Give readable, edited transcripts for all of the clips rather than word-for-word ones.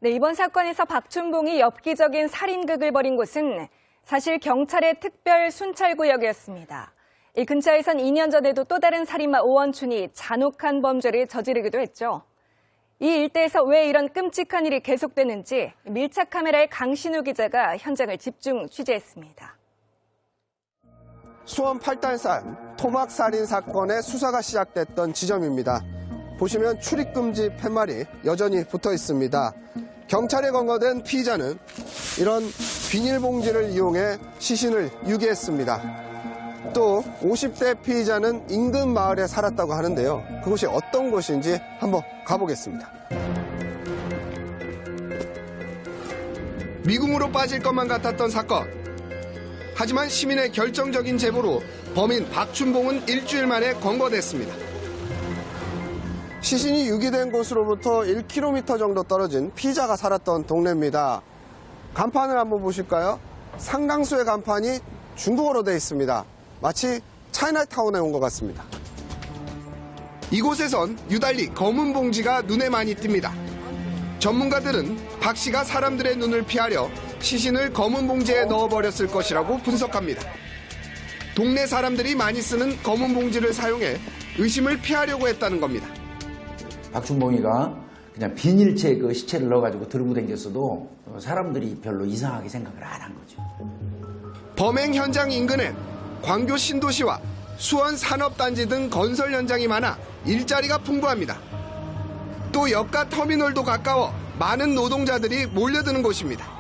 네, 이번 사건에서 박춘봉이 엽기적인 살인극을 벌인 곳은 사실 경찰의 특별 순찰구역이었습니다. 이 근처에선 2년 전에도 또 다른 살인마 오원춘이 잔혹한 범죄를 저지르기도 했죠. 이 일대에서 왜 이런 끔찍한 일이 계속되는지 밀착 카메라의 강신우 기자가 현장을 집중 취재했습니다. 수원 팔달산 토막 살인 사건의 수사가 시작됐던 지점입니다. 보시면 출입금지 팻말이 여전히 붙어 있습니다. 경찰에 검거된 피의자는 이런 비닐봉지를 이용해 시신을 유기했습니다. 또 50대 피의자는 인근 마을에 살았다고 하는데요. 그곳이 어떤 곳인지 한번 가보겠습니다. 미궁으로 빠질 것만 같았던 사건. 하지만 시민의 결정적인 제보로 범인 박춘봉은 일주일 만에 검거됐습니다. 시신이 유기된 곳으로부터 1km 정도 떨어진 피의자가 살았던 동네입니다. 간판을 한번 보실까요? 상당수의 간판이 중국어로 되어 있습니다. 마치 차이나타운에 온 것 같습니다. 이곳에선 유달리 검은 봉지가 눈에 많이 띕니다. 전문가들은 박 씨가 사람들의 눈을 피하려 시신을 검은 봉지에 넣어버렸을 것이라고 분석합니다. 동네 사람들이 많이 쓰는 검은 봉지를 사용해 의심을 피하려고 했다는 겁니다. 박춘봉이가 그냥 비닐채 그 시체를 넣어가지고 들고 다녔어도 사람들이 별로 이상하게 생각을 안 한 거죠. 범행 현장 인근엔 광교 신도시와 수원 산업단지 등 건설 현장이 많아 일자리가 풍부합니다. 또 역가 터미널도 가까워 많은 노동자들이 몰려드는 곳입니다.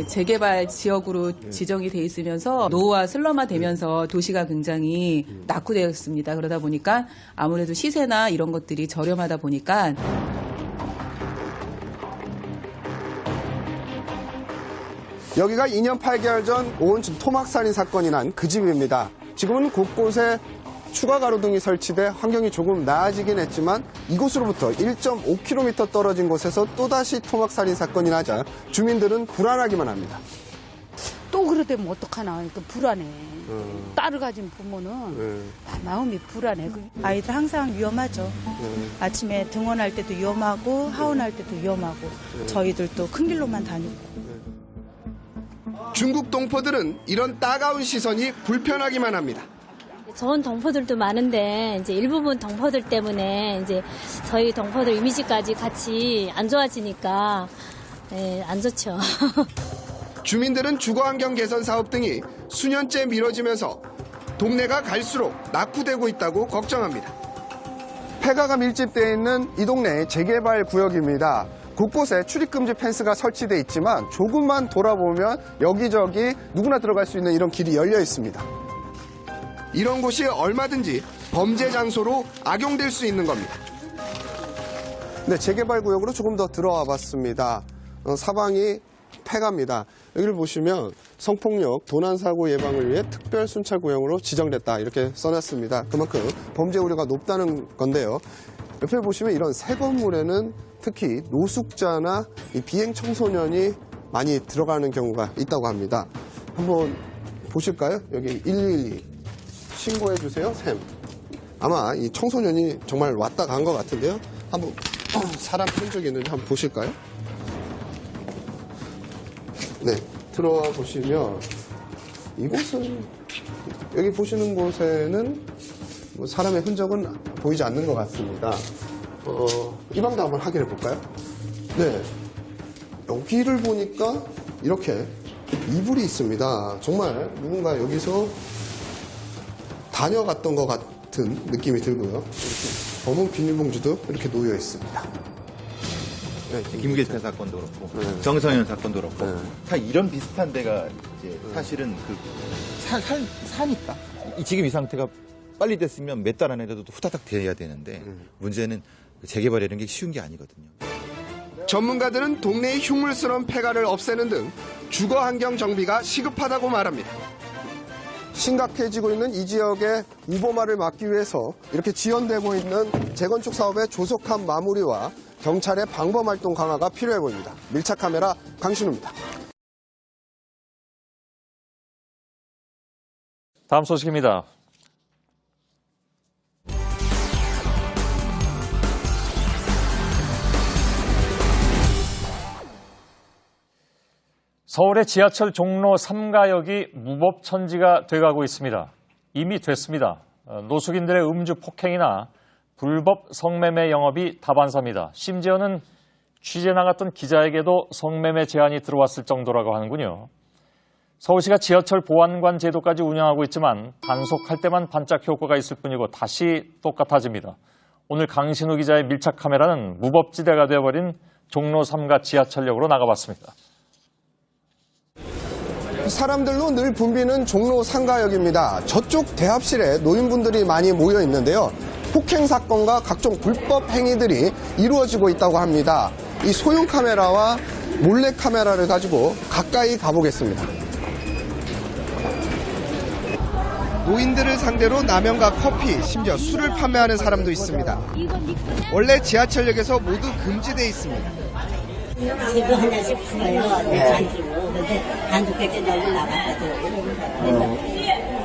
재개발 지역으로 지정이 돼 있으면서 노후와 슬럼화되면서 도시가 굉장히 낙후되었습니다. 그러다 보니까 아무래도 시세나 이런 것들이 저렴하다 보니까 여기가 2년 8개월 전 오원춘 토막살인 사건이 난 그 집입니다. 지금은 곳곳에 추가 가로등이 설치돼 환경이 조금 나아지긴 했지만 이곳으로부터 1.5km 떨어진 곳에서 또다시 토막살인 사건이 나자 주민들은 불안하기만 합니다. 또 그러다면 어떡하나. 또 불안해. 딸을 가진 부모는 마음이 불안해. 아이들 항상 위험하죠. 아침에 등원할 때도 위험하고 하원할 때도 위험하고 저희들도 큰 길로만 다니고. 중국 동포들은 이런 따가운 시선이 불편하기만 합니다. 좋은 동포들도 많은데 이제 일부분 동포들 때문에 이제 저희 동포들 이미지까지 같이 안 좋아지니까 안 좋죠. 주민들은 주거환경 개선 사업 등이 수년째 미뤄지면서 동네가 갈수록 낙후되고 있다고 걱정합니다. 폐가가 밀집되어 있는 이 동네의 재개발 구역입니다. 곳곳에 출입금지 펜스가 설치되어 있지만 조금만 돌아보면 여기저기 누구나 들어갈 수 있는 이런 길이 열려 있습니다. 이런 곳이 얼마든지 범죄 장소로 악용될 수 있는 겁니다. 네, 재개발 구역으로 조금 더 들어와 봤습니다. 사방이 폐가입니다. 여기를 보시면 성폭력, 도난사고 예방을 위해 특별 순찰 구역으로 지정됐다 이렇게 써놨습니다. 그만큼 범죄 우려가 높다는 건데요. 옆에 보시면 이런 새 건물에는 특히 노숙자나 이 비행 청소년이 많이 들어가는 경우가 있다고 합니다. 한번 보실까요? 여기 112 신고해 주세요, 샘. 아마 이 청소년이 정말 왔다 간 것 같은데요. 한번 사람 흔적이 있는지 한번 보실까요? 네, 들어와 보시면 이곳은 여기 보시는 곳에는 뭐 사람의 흔적은 보이지 않는 것 같습니다. 이 방도 한번 확인해 볼까요? 네, 여기를 보니까 이렇게 이불이 있습니다. 정말 누군가 여기서 다녀갔던 것 같은 느낌이 들고요. 이렇게 검은 비닐봉지도 이렇게 놓여 있습니다. 네, 김길태 사건도 그렇고 정성현 사건도 그렇고 다 이런 비슷한 데가 이제 사실은 그 사니까 지금 이 상태가 빨리 됐으면 몇 달 안에라도 후다닥 돼야 되는데 문제는 재개발이라는 게 쉬운 게 아니거든요. 전문가들은 동네의 흉물스러운 폐가를 없애는 등 주거 환경 정비가 시급하다고 말합니다. 심각해지고 있는 이 지역의 우범화를 막기 위해서 이렇게 지연되고 있는 재건축 사업의 조속한 마무리와 경찰의 방범 활동 강화가 필요해 보입니다. 밀착 카메라 강신우입니다. 다음 소식입니다. 서울의 지하철 종로 3가역이 무법천지가 돼가고 있습니다. 이미 됐습니다. 노숙인들의 음주 폭행이나 불법 성매매 영업이 다반사입니다. 심지어는 취재 나갔던 기자에게도 성매매 제안이 들어왔을 정도라고 하는군요. 서울시가 지하철 보안관 제도까지 운영하고 있지만 단속할 때만 반짝 효과가 있을 뿐이고 다시 똑같아집니다. 오늘 강신우 기자의 밀착 카메라는 무법지대가 되어버린 종로 3가 지하철역으로 나가봤습니다. 사람들로 늘 붐비는 종로 3가역입니다. 저쪽 대합실에 노인분들이 많이 모여 있는데요. 폭행 사건과 각종 불법 행위들이 이루어지고 있다고 합니다. 이 소형 카메라와 몰래 카메라를 가지고 가까이 가보겠습니다. 노인들을 상대로 라면과 커피, 심지어 술을 판매하는 사람도 있습니다. 원래 지하철역에서 모두 금지돼 있습니다. 술도 한 잔씩 풀어요. 잔주고. 근데 단독 객지 너무 나갔거든.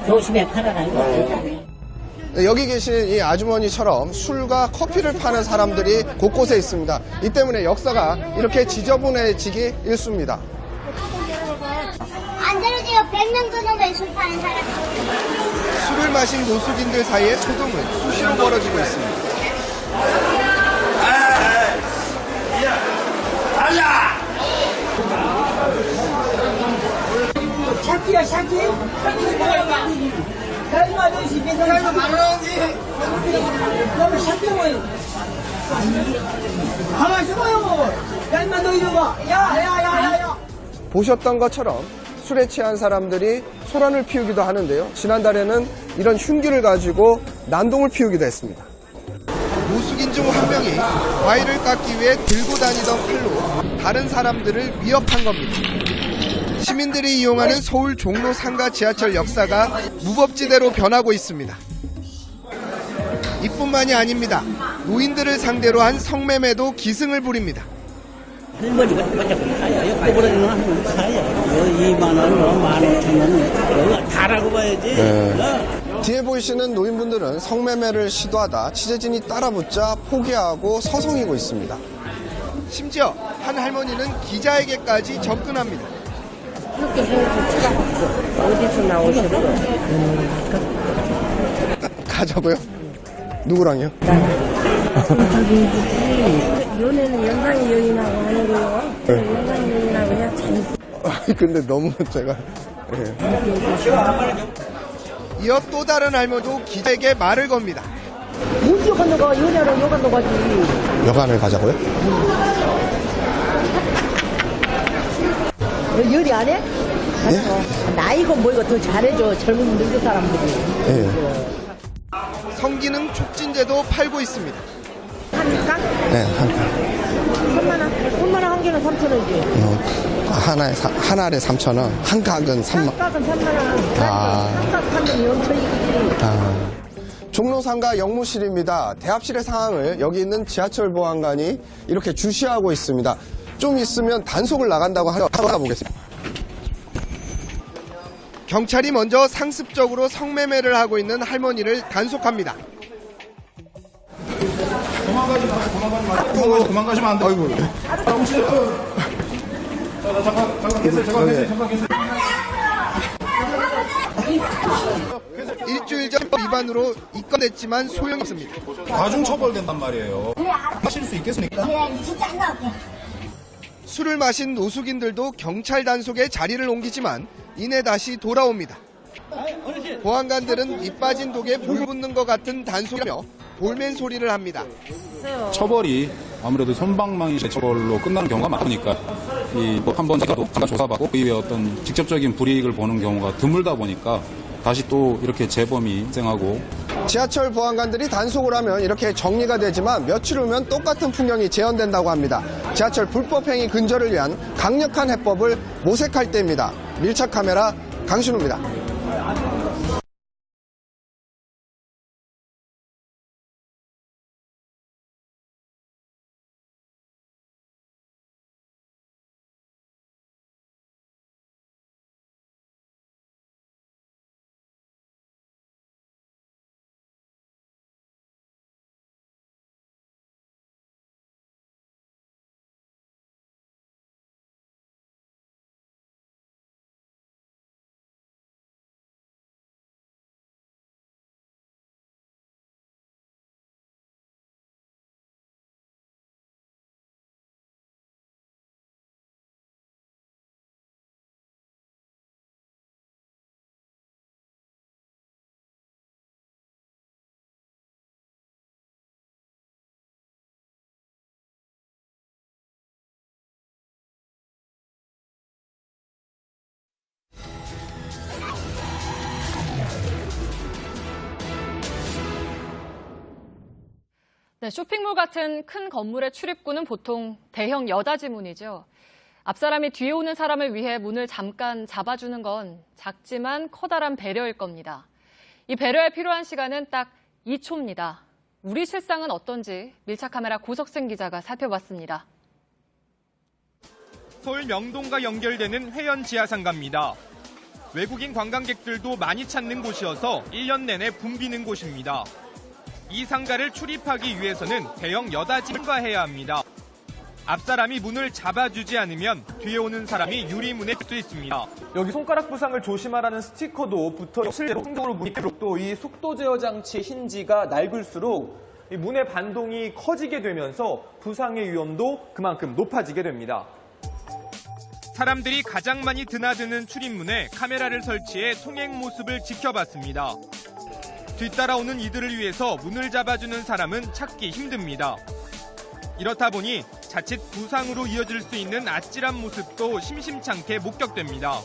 조심해 팔아라는 거지. 여기 계신 이 아주머니처럼 술과 커피를 파는 사람들이 곳곳에 있습니다. 이 때문에 역사가 이렇게 지저분해지기 일쑤입니다. 안 들어지고 100명 넘는 술 파는 사람. 술을 마신 노숙인들 사이에 소동은 수시로 벌어지고 있습니다. 샤키야 샤키? 가지마 아저씨 괜찮아. 너무 샤키 뭐야? 가만 있어봐요 뭐. 야인마 너 이리 와. 야야야야야. 보셨던 것처럼 술에 취한 사람들이 소란을 피우기도 하는데요. 지난달에는 이런 흉기를 가지고 난동을 피우기도 했습니다. 노숙인 중 한 명이 과일을 깎기 위해 들고 다니던 칼로 다른 사람들을 위협한 겁니다. 시민들이 이용하는 서울 종로 3가 지하철 역사가 무법지대로 변하고 있습니다. 이뿐만이 아닙니다. 노인들을 상대로 한 성매매도 기승을 부립니다. 할머니가 옆에 보러지는 한 사야. 2만 원, 15,000원, 다라고 봐야지. 뒤에 보이시는 노인분들은 성매매를 시도하다 취재진이 따라붙자 포기하고 서성이고 있습니다. 심지어 한 할머니는 기자에게까지 접근합니다. 이렇게 생각해 어디서 나오셨어? 가자고요? 누구랑요? 연애는 연상이 연인하고 하는 거요. 연상이 연인하고 그냥 재밌어. 근데 너무 제가... 이어 또 다른 할머니도 기자에게 말을 겁니다. 어디 간다 가? 연애하러 여간다 가지. 여관을 가자고요? 요리 안 해? 예? 나이가 뭐 이거 더 잘해줘. 젊은 늙은 사람들이. 예. 성기능 촉진제도 팔고 있습니다. 합니까? 네, 한 칸. 3만 원. 3만 원 한 개는 3,000원이지. 한 알에 3,000원, 한 각은 3만 원. 한 각은 3만 원. 한 각 하면 엄청 이기지. 종로 3가 역무실입니다. 대합실의 상황을 여기 있는 지하철 보안관이 이렇게 주시하고 있습니다. 좀 있으면 단속을 나간다고 하러 가보겠습니다. 경찰이 먼저 상습적으로 성매매를 하고 있는 할머니를 단속합니다. 도망가시면 안 돼. 아이고. 잠깐 계세요. 일주일 전 위반으로 입건됐지만 소용이 없습니다. 가중 처벌된단 말이에요. 하실 수 있겠습니까? 술을 마신 노숙인들도 경찰 단속에 자리를 옮기지만 이내 다시 돌아옵니다. 보안관들은 밑 빠진 독에 물 붓는 것 같은 단속이라며 볼멘 소리를 합니다. 처벌이 아무래도 손방망이 처벌로 끝나는 경우가 많으니까 한번 제가도 잠깐 조사받고 그 이후에 어떤 직접적인 불이익을 보는 경우가 드물다 보니까 다시 또 이렇게 재범이 발생하고. 지하철 보안관들이 단속을 하면 이렇게 정리가 되지만 며칠 후면 똑같은 풍경이 재현된다고 합니다. 지하철 불법 행위 근절을 위한 강력한 해법을 모색할 때입니다. 밀착 카메라 강신우입니다. 네, 쇼핑몰 같은 큰 건물의 출입구는 보통 대형 여닫이문이죠. 앞사람이 뒤에 오는 사람을 위해 문을 잠깐 잡아주는 건 작지만 커다란 배려일 겁니다. 이 배려에 필요한 시간은 딱 2초입니다. 우리 실상은 어떤지 밀착카메라 고석생 기자가 살펴봤습니다. 서울 명동과 연결되는 회원 지하상가입니다. 외국인 관광객들도 많이 찾는 곳이어서 1년 내내 붐비는 곳입니다. 이 상가를 출입하기 위해서는 대형 여닫이를 통과해야 합니다. 앞사람이 문을 잡아주지 않으면 뒤에 오는 사람이 유리문에 뜰 수 있습니다. 여기 손가락 부상을 조심하라는 스티커도 붙어 실제로 행동으로 문이 또 이 속도 제어 장치 힌지가 낡을수록 이 문의 반동이 커지게 되면서 부상의 위험도 그만큼 높아지게 됩니다. 사람들이 가장 많이 드나드는 출입문에 카메라를 설치해 통행 모습을 지켜봤습니다. 뒤따라오는 이들을 위해서 문을 잡아주는 사람은 찾기 힘듭니다. 이렇다 보니 자칫 부상으로 이어질 수 있는 아찔한 모습도 심심찮게 목격됩니다.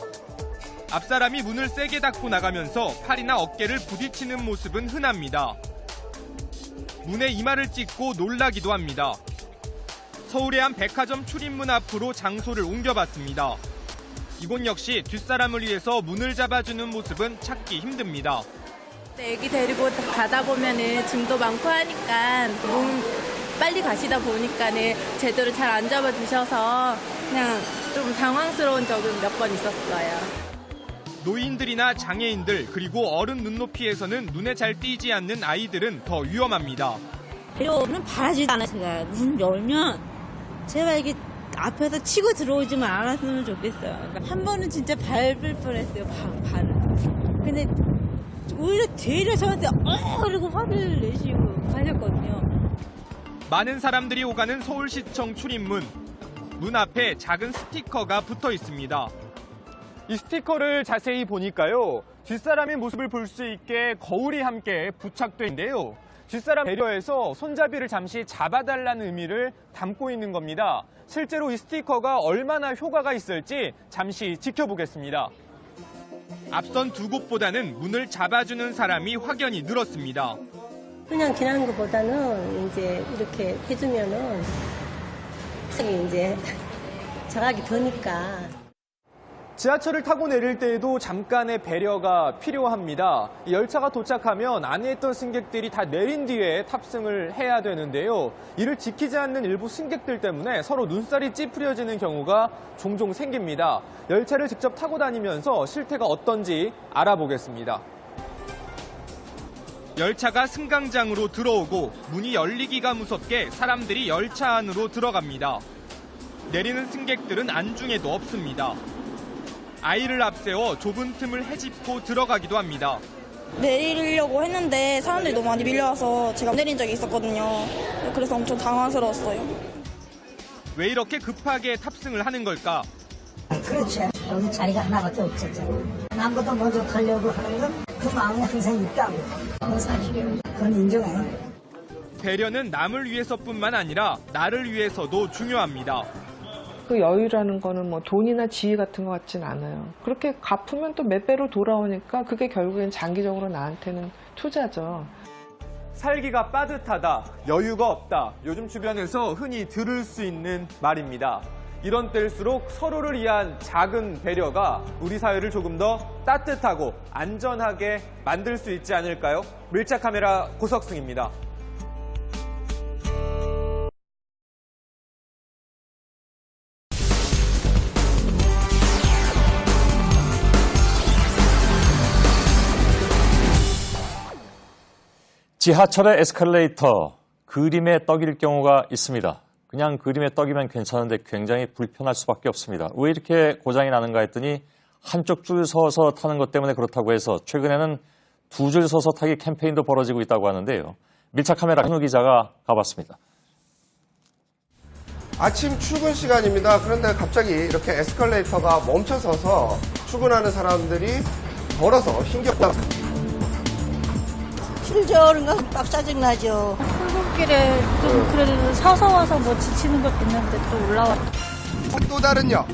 앞사람이 문을 세게 닫고 나가면서 팔이나 어깨를 부딪히는 모습은 흔합니다. 문에 이마를 찍고 놀라기도 합니다. 서울의 한 백화점 출입문 앞으로 장소를 옮겨봤습니다. 이곳 역시 뒷사람을 위해서 문을 잡아주는 모습은 찾기 힘듭니다. 애기 데리고 가다 보면은 짐도 많고 하니까 빨리 가시다 보니까는 제대로 잘 안 잡아주셔서 그냥 좀 당황스러운 적은 몇 번 있었어요. 노인들이나 장애인들 그리고 어른 눈높이에서는 눈에 잘 띄지 않는 아이들은 더 위험합니다. 배려는 바라지도 않아요. 제가 문 열면 제발 이게 앞에서 치고 들어오지만 않았으면 좋겠어요. 한 번은 진짜 밟을 뻔했어요. 발을. 근데 오히려 되려 저한테 그리고 화를 내시고 가셨거든요. 많은 사람들이 오가는 서울시청 출입문. 문 앞에 작은 스티커가 붙어 있습니다. 이 스티커를 자세히 보니까요. 뒷사람의 모습을 볼 수 있게 거울이 함께 부착돼 있는데요. 뒷사람 배려에서 손잡이를 잠시 잡아달라는 의미를 담고 있는 겁니다. 실제로 이 스티커가 얼마나 효과가 있을지 잠시 지켜보겠습니다. 앞선 두 곳보다는 문을 잡아주는 사람이 확연히 늘었습니다. 그냥 지나는 것보다는 이제 이렇게 해주면은 이제 자각이 드니까. 지하철을 타고 내릴 때에도 잠깐의 배려가 필요합니다. 열차가 도착하면 안에 있던 승객들이 다 내린 뒤에 탑승을 해야 되는데요. 이를 지키지 않는 일부 승객들 때문에 서로 눈살이 찌푸려지는 경우가 종종 생깁니다. 열차를 직접 타고 다니면서 실태가 어떤지 알아보겠습니다. 열차가 승강장으로 들어오고 문이 열리기가 무섭게 사람들이 열차 안으로 들어갑니다. 내리는 승객들은 안중에도 없습니다. 아이를 앞세워 좁은 틈을 헤집고 들어가기도 합니다. 내리려고 했는데 사람들이 너무 많이 밀려와서 제가 내린 적이 있었거든요. 그래서 엄청 당황스러웠어요. 왜 이렇게 급하게 탑승을 하는 걸까? 그렇지. 여기 자리가 하나밖에 없었잖아. 남보다 먼저 가려고 하는 건 그 마음이 항상 있다고. 그건 사실이에요. 그건 인정해요. 배려는 남을 위해서뿐만 아니라 나를 위해서도 중요합니다. 그 여유라는 거는 뭐 돈이나 지위 같은 것 같진 않아요. 그렇게 갚으면 또 몇 배로 돌아오니까 그게 결국엔 장기적으로 나한테는 투자죠. 살기가 빠듯하다, 여유가 없다. 요즘 주변에서 흔히 들을 수 있는 말입니다. 이런 때일수록 서로를 위한 작은 배려가 우리 사회를 조금 더 따뜻하고 안전하게 만들 수 있지 않을까요? 밀착카메라 고석승입니다. 지하철의 에스컬레이터, 그림의 떡일 경우가 있습니다. 그냥 그림의 떡이면 괜찮은데 굉장히 불편할 수밖에 없습니다. 왜 이렇게 고장이 나는가 했더니 한쪽 줄 서서 타는 것 때문에 그렇다고 해서 최근에는 두 줄 서서 타기 캠페인도 벌어지고 있다고 하는데요. 밀착카메라 현우 기자가 가봤습니다. 아침 출근 시간입니다. 그런데 갑자기 이렇게 에스컬레이터가 멈춰서서 출근하는 사람들이 걸어서 힘겹다. 힘겨울인가 빡 짜증나죠. 출근길에 좀 그래도 서서 와서 뭐 지치는 것도 있는데 또 올라왔다. 또 다른요.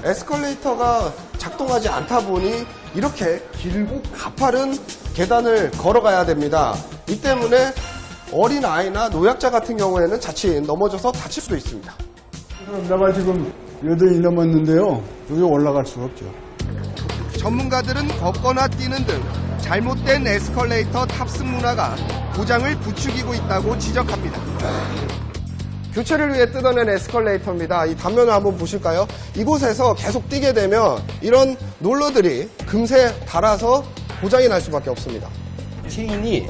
에스컬레이터가 작동하지 않다 보니 이렇게 길고 가파른 계단을 걸어가야 됩니다. 이 때문에 어린 아이나 노약자 같은 경우에는 자칫 넘어져서 다칠 수도 있습니다. 내가 지금 8이 넘었는데요. 여기 올라갈 수가 없죠. 전문가들은 걷거나 뛰는 등 잘못된 에스컬레이터 탑승 문화가 고장을 부추기고 있다고 지적합니다. 교체를 위해 뜯어낸 에스컬레이터입니다. 이 단면을 한번 보실까요? 이곳에서 계속 뛰게 되면 이런 롤러들이 금세 닳아서 고장이 날 수밖에 없습니다. 체인이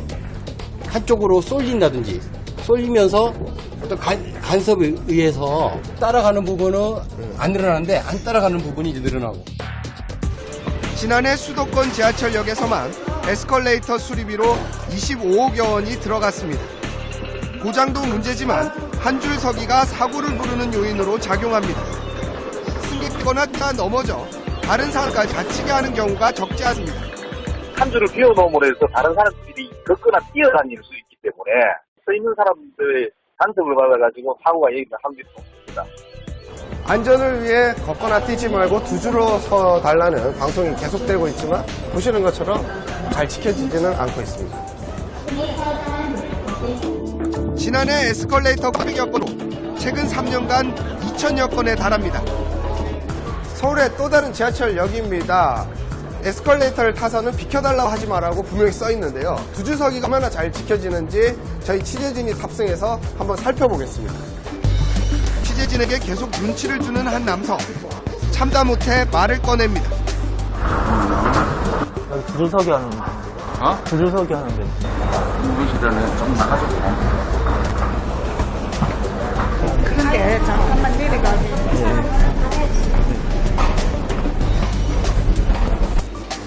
한쪽으로 쏠린다든지 쏠리면서 어떤 간섭에 의해서 따라가는 부분은 안 늘어나는데 안 따라가는 부분이 이제 늘어나고. 지난해 수도권 지하철역에서만 에스컬레이터 수리비로 25억여 원이 들어갔습니다. 고장도 문제지만 한 줄 서기가 사고를 부르는 요인으로 작용합니다. 승객거나 넘어져 다른 사람까지 다치게 하는 경우가 적지 않습니다. 한 줄을 비워놓음으로 해서 다른 사람들이 걷거나 뛰어다닐 수 있기 때문에 서 있는 사람들의 간섭을 받아가지고 사고가 일어날 확률이 높습니다. 안전을 위해 걷거나 뛰지 말고 두 줄로 서 달라는 방송이 계속되고 있지만 보시는 것처럼 잘 지켜지지는 않고 있습니다. 지난해 에스컬레이터 파괴건으로 최근 3년간 2천여 건에 달합니다. 서울의 또 다른 지하철역입니다. 에스컬레이터를 타서는 비켜달라고 하지 말라고 분명히 써 있는데요. 두 줄 서기가 얼마나 잘 지켜지는지 저희 취재진이 탑승해서 한번 살펴보겠습니다. 취재진에게 계속 눈치를 주는 한 남성. 참다 못해 말을 꺼냅니다. 여기 두 줄 서기 하는데. 어? 두 줄 서기 하는데. 누구시다는 좀 나가서. 그런데 잠깐만 내려가게.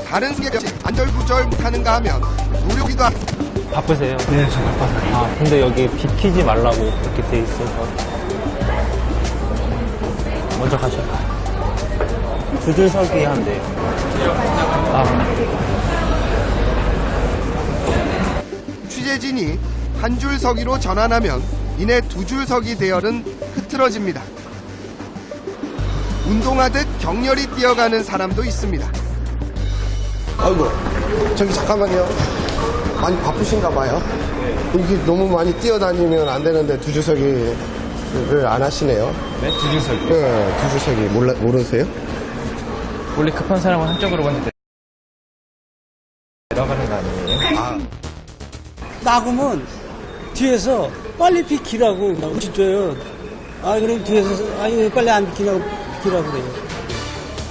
다른 승객이 안절부절 못하는가 하면 노력이도 바쁘세요? 네, 저 바빠요. 아, 근데 여기 비키지 말라고 이렇게 돼 있어서 먼저 가셔. 두 줄 서기 한대요. 취재진이 한 줄 서기로 전환하면 이내 두 줄 서기 대열은 흐트러집니다. 운동하듯 격렬히 뛰어가는 사람도 있습니다. 아이고, 저기 잠깐만요. 많이 바쁘신가 봐요. 이게 너무 많이 뛰어다니면 안 되는데 두 줄 서기를 안 하시네요. 네? 두 줄 서기? 네, 두 줄 서기 모르세요? 원래 급한 사람은 한쪽으로 가는데 내려가는 거 아니에요? 나그면 뒤에서 빨리 비키라고 진짜요. 그럼 뒤에서 왜 빨리 안 비키냐고 비키라고 그래요.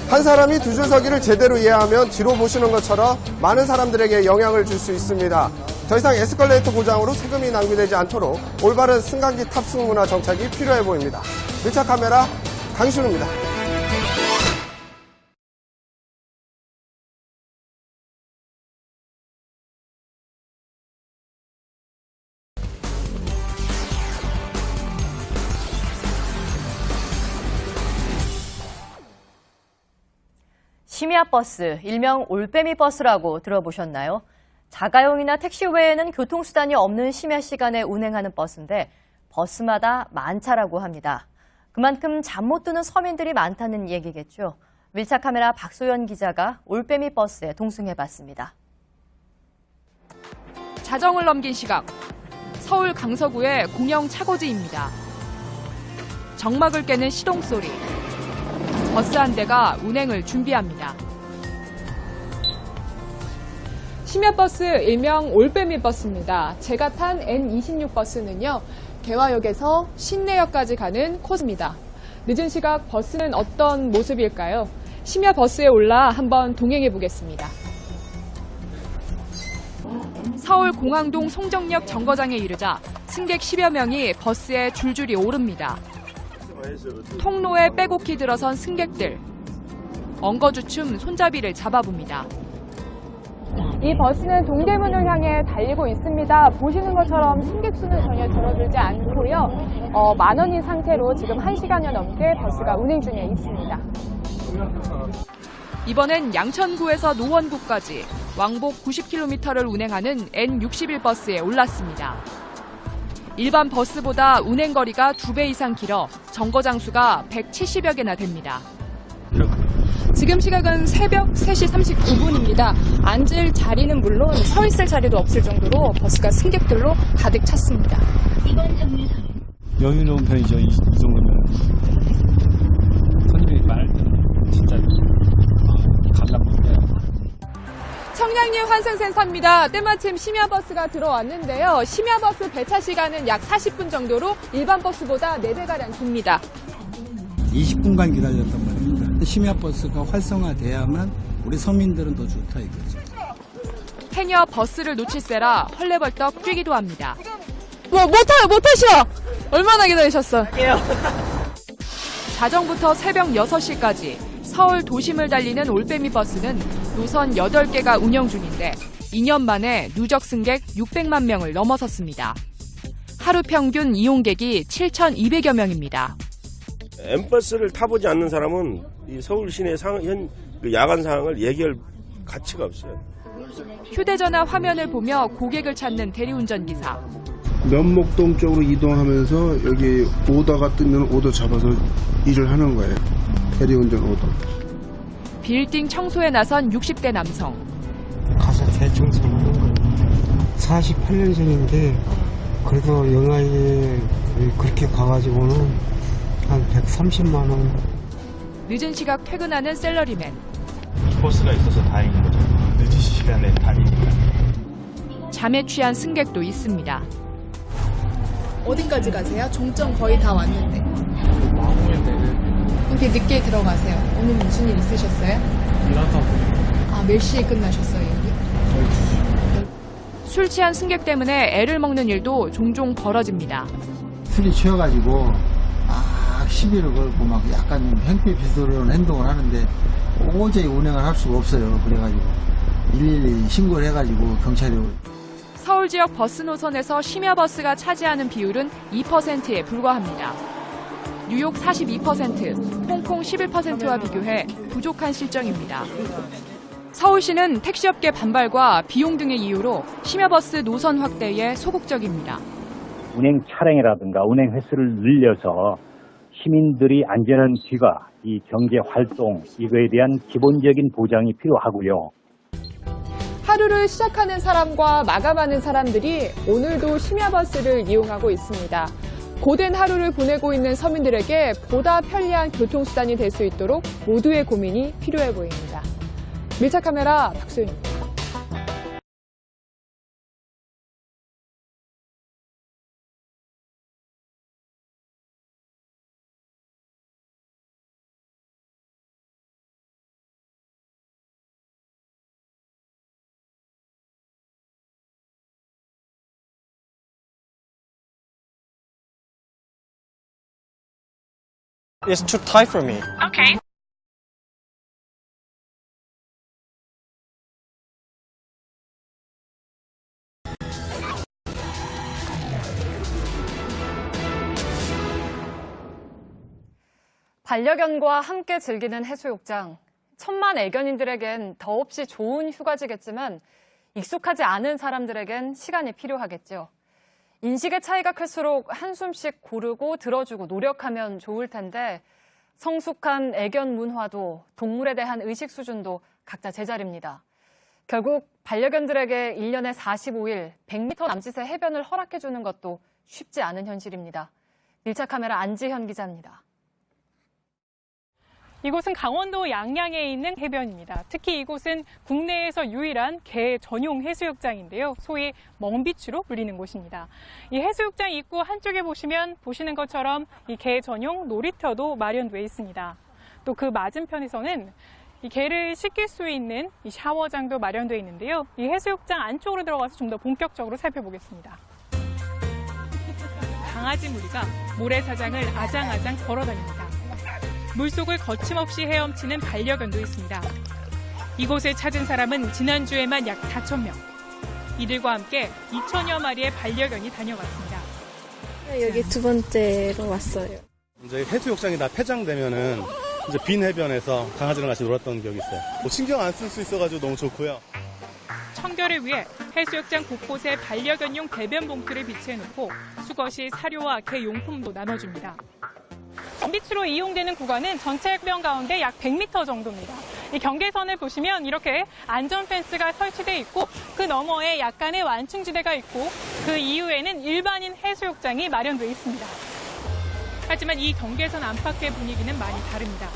한 사람이 두 줄 서기를 제대로 이해하면 뒤로 보시는 것처럼 많은 사람들에게 영향을 줄 수 있습니다. 더 이상 에스컬레이터 고장으로 세금이 낭비되지 않도록 올바른 승강기 탑승 문화 정착이 필요해 보입니다. 밀착 카메라 강신우입니다. 심야버스, 일명 올빼미 버스라고 들어보셨나요? 자가용이나 택시 외에는 교통수단이 없는 심야 시간에 운행하는 버스인데 버스마다 만차라고 합니다. 그만큼 잠 못 드는 서민들이 많다는 얘기겠죠. 밀착 카메라 박소연 기자가 올빼미 버스에 동승해봤습니다. 자정을 넘긴 시각, 서울 강서구의 공영 차고지입니다. 정막을 깨는 시동 소리. 버스 한 대가 운행을 준비합니다. 심야버스 일명 올빼미 버스입니다. 제가 탄 N26 버스는요. 개화역에서 신내역까지 가는 코스입니다. 늦은 시각 버스는 어떤 모습일까요? 심야버스에 올라 한번 동행해 보겠습니다. 서울 공항동 송정역 정거장에 이르자 승객 10여 명이 버스에 줄줄이 오릅니다. 통로에 빼곡히 들어선 승객들. 엉거주춤 손잡이를 잡아봅니다. 이 버스는 동대문을 향해 달리고 있습니다. 보시는 것처럼 승객 수는 전혀 줄어들지 않고요. 만원인 상태로 지금 1시간여 넘게 버스가 운행 중에 있습니다. 이번엔 양천구에서 노원구까지 왕복 90km를 운행하는 N61 버스에 올랐습니다. 일반 버스보다 운행거리가 2배 이상 길어 정거장 수가 170여 개나 됩니다. 지금 시각은 새벽 3시 39분입니다. 앉을 자리는 물론 서 있을 자리도 없을 정도로 버스가 승객들로 가득 찼습니다. 여유로운 편이죠. 이 정도면. 손님이 말 진짜 감당못해요. 청량리 환승센터입니다. 때마침 심야버스가 들어왔는데요. 심야버스 배차 시간은 약 40분 정도로 일반 버스보다 4배가량 깁니다. 20분간 기다렸단 말입니다. 심야버스가 활성화돼야만 우리 서민들은 더 좋다 이거죠. 해녀 버스를 놓칠세라 헐레벌떡 뛰기도 합니다. 못 타셔! 얼마나 기다리셨어? 자정부터 새벽 6시까지 서울 도심을 달리는 올빼미 버스는 노선 8개가 운영 중인데 2년 만에 누적 승객 600만 명을 넘어섰습니다. 하루 평균 이용객이 7,200여 명입니다. M버스를 타보지 않는 사람은 이 서울 시내 야간 상황을 얘기할 가치가 없어요. 휴대전화 화면을 보며 고객을 찾는 대리운전기사. 면목동 쪽으로 이동하면서 여기 오더가 뜨면 오더 잡아서 일을 하는 거예요. 대리운전 오더. 빌딩 청소에 나선 60대 남성. 가서 대청소를 하는 거예요. 48년생인데 그래도 영화에 그렇게 가가지고는 한 130만 원. 늦은 시각 퇴근하는 셀러리맨. 버스가 있어서 다행인 거죠. 늦은 시간에 다니니까. 잠에 취한 승객도 있습니다. 어디까지 가세요? 종점 거의 다 왔는데. 이렇게 늦게 들어가세요. 오늘 무슨 일 있으셨어요? 몇 시에 끝나셨어요, 여기? 술 취한 승객 때문에 애를 먹는 일도 종종 벌어집니다. 술이 취해가지고 시비를 걸고 막 약간 행패비스러운 행동을 하는데 도저히 운행을 할 수가 없어요. 그래가지고 112 신고를 해가지고 경찰이. 서울 지역 버스 노선에서 심야버스가 차지하는 비율은 2%에 불과합니다. 뉴욕 42%, 홍콩 11%와 비교해 부족한 실정입니다. 서울시는 택시업계 반발과 비용 등의 이유로 심야버스 노선 확대에 소극적입니다. 운행 차량이라든가 운행 횟수를 늘려서 시민들이 안전한 귀가 이 경제 활동 이거에 대한 기본적인 보장이 필요하고요. 하루를 시작하는 사람과 마감하는 사람들이 오늘도 심야버스를 이용하고 있습니다. 고된 하루를 보내고 있는 서민들에게 보다 편리한 교통수단이 될 수 있도록 모두의 고민이 필요해 보입니다. 밀착카메라 박소연입니다. It's too tight for me. Okay. 반려견과 함께 즐기는 해수욕장. 천만 애견인들에겐 더없이 좋은 휴가지겠지만 익숙하지 않은 사람들에겐 시간이 필요하겠죠. 인식의 차이가 클수록 한숨씩 고르고 들어주고 노력하면 좋을 텐데 성숙한 애견 문화도 동물에 대한 의식 수준도 각자 제자리입니다. 결국 반려견들에게 1년에 45일 100m 남짓의 해변을 허락해주는 것도 쉽지 않은 현실입니다. 밀착카메라 안지현 기자입니다. 이곳은 강원도 양양에 있는 해변입니다. 특히 이곳은 국내에서 유일한 개 전용 해수욕장인데요. 소위 멍비추로 불리는 곳입니다. 이 해수욕장 입구 한쪽에 보시는 것처럼 이 개 전용 놀이터도 마련되어 있습니다. 또 그 맞은편에서는 이 개를 씻길 수 있는 이 샤워장도 마련되어 있는데요. 이 해수욕장 안쪽으로 들어가서 좀 더 본격적으로 살펴보겠습니다. 강아지 무리가 모래사장을 아장아장 걸어다닙니다. 물속을 거침없이 헤엄치는 반려견도 있습니다. 이곳을 찾은 사람은 지난주에만 약 4,000명. 이들과 함께 2,000여 마리의 반려견이 다녀갔습니다. 여기 두 번째로 왔어요. 이제 해수욕장이 다 폐장되면은 이제 빈 해변에서 강아지랑 같이 놀았던 기억이 있어요. 신경 안 쓸 수 있어가지고 너무 좋고요. 청결을 위해 해수욕장 곳곳에 반려견용 배변 봉투를 비치해놓고 수거시 사료와 개 용품도 나눠줍니다. 먼빛으로 이용되는 구간은 전체 해변 가운데 약 100m 정도입니다. 이 경계선을 보시면 이렇게 안전 펜스가 설치돼 있고 그 너머에 약간의 완충지대가 있고 그 이후에는 일반인 해수욕장이 마련돼 있습니다. 하지만 이 경계선 안팎의 분위기는 많이 다릅니다.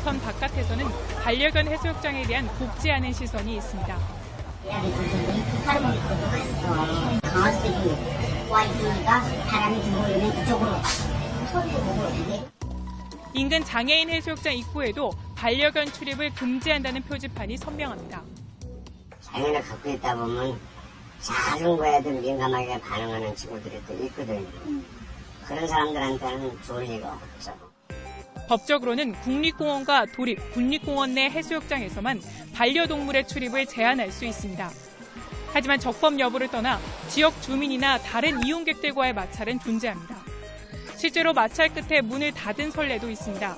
선 바깥에서는 반려견 해수욕장에 대한 곱지 않은 시선이 있습니다. 강아지들이 와 있으니까 바람이 들어오면 이쪽으로 소리를 보고. 인근 장애인 해수욕장 입구에도 반려견 출입을 금지한다는 표지판이 선명합니다. 장애를 갖고 있다 보면 작은 거에도 민감하게 반응하는 친구들이 또 있거든요. 그런 사람들한테는 좋을 리가 없죠. 법적으로는 국립공원과 도립, 국립공원 내 해수욕장에서만 반려동물의 출입을 제한할 수 있습니다. 하지만 적법 여부를 떠나 지역 주민이나 다른 이용객들과의 마찰은 존재합니다. 실제로 마찰 끝에 문을 닫은 선례도 있습니다.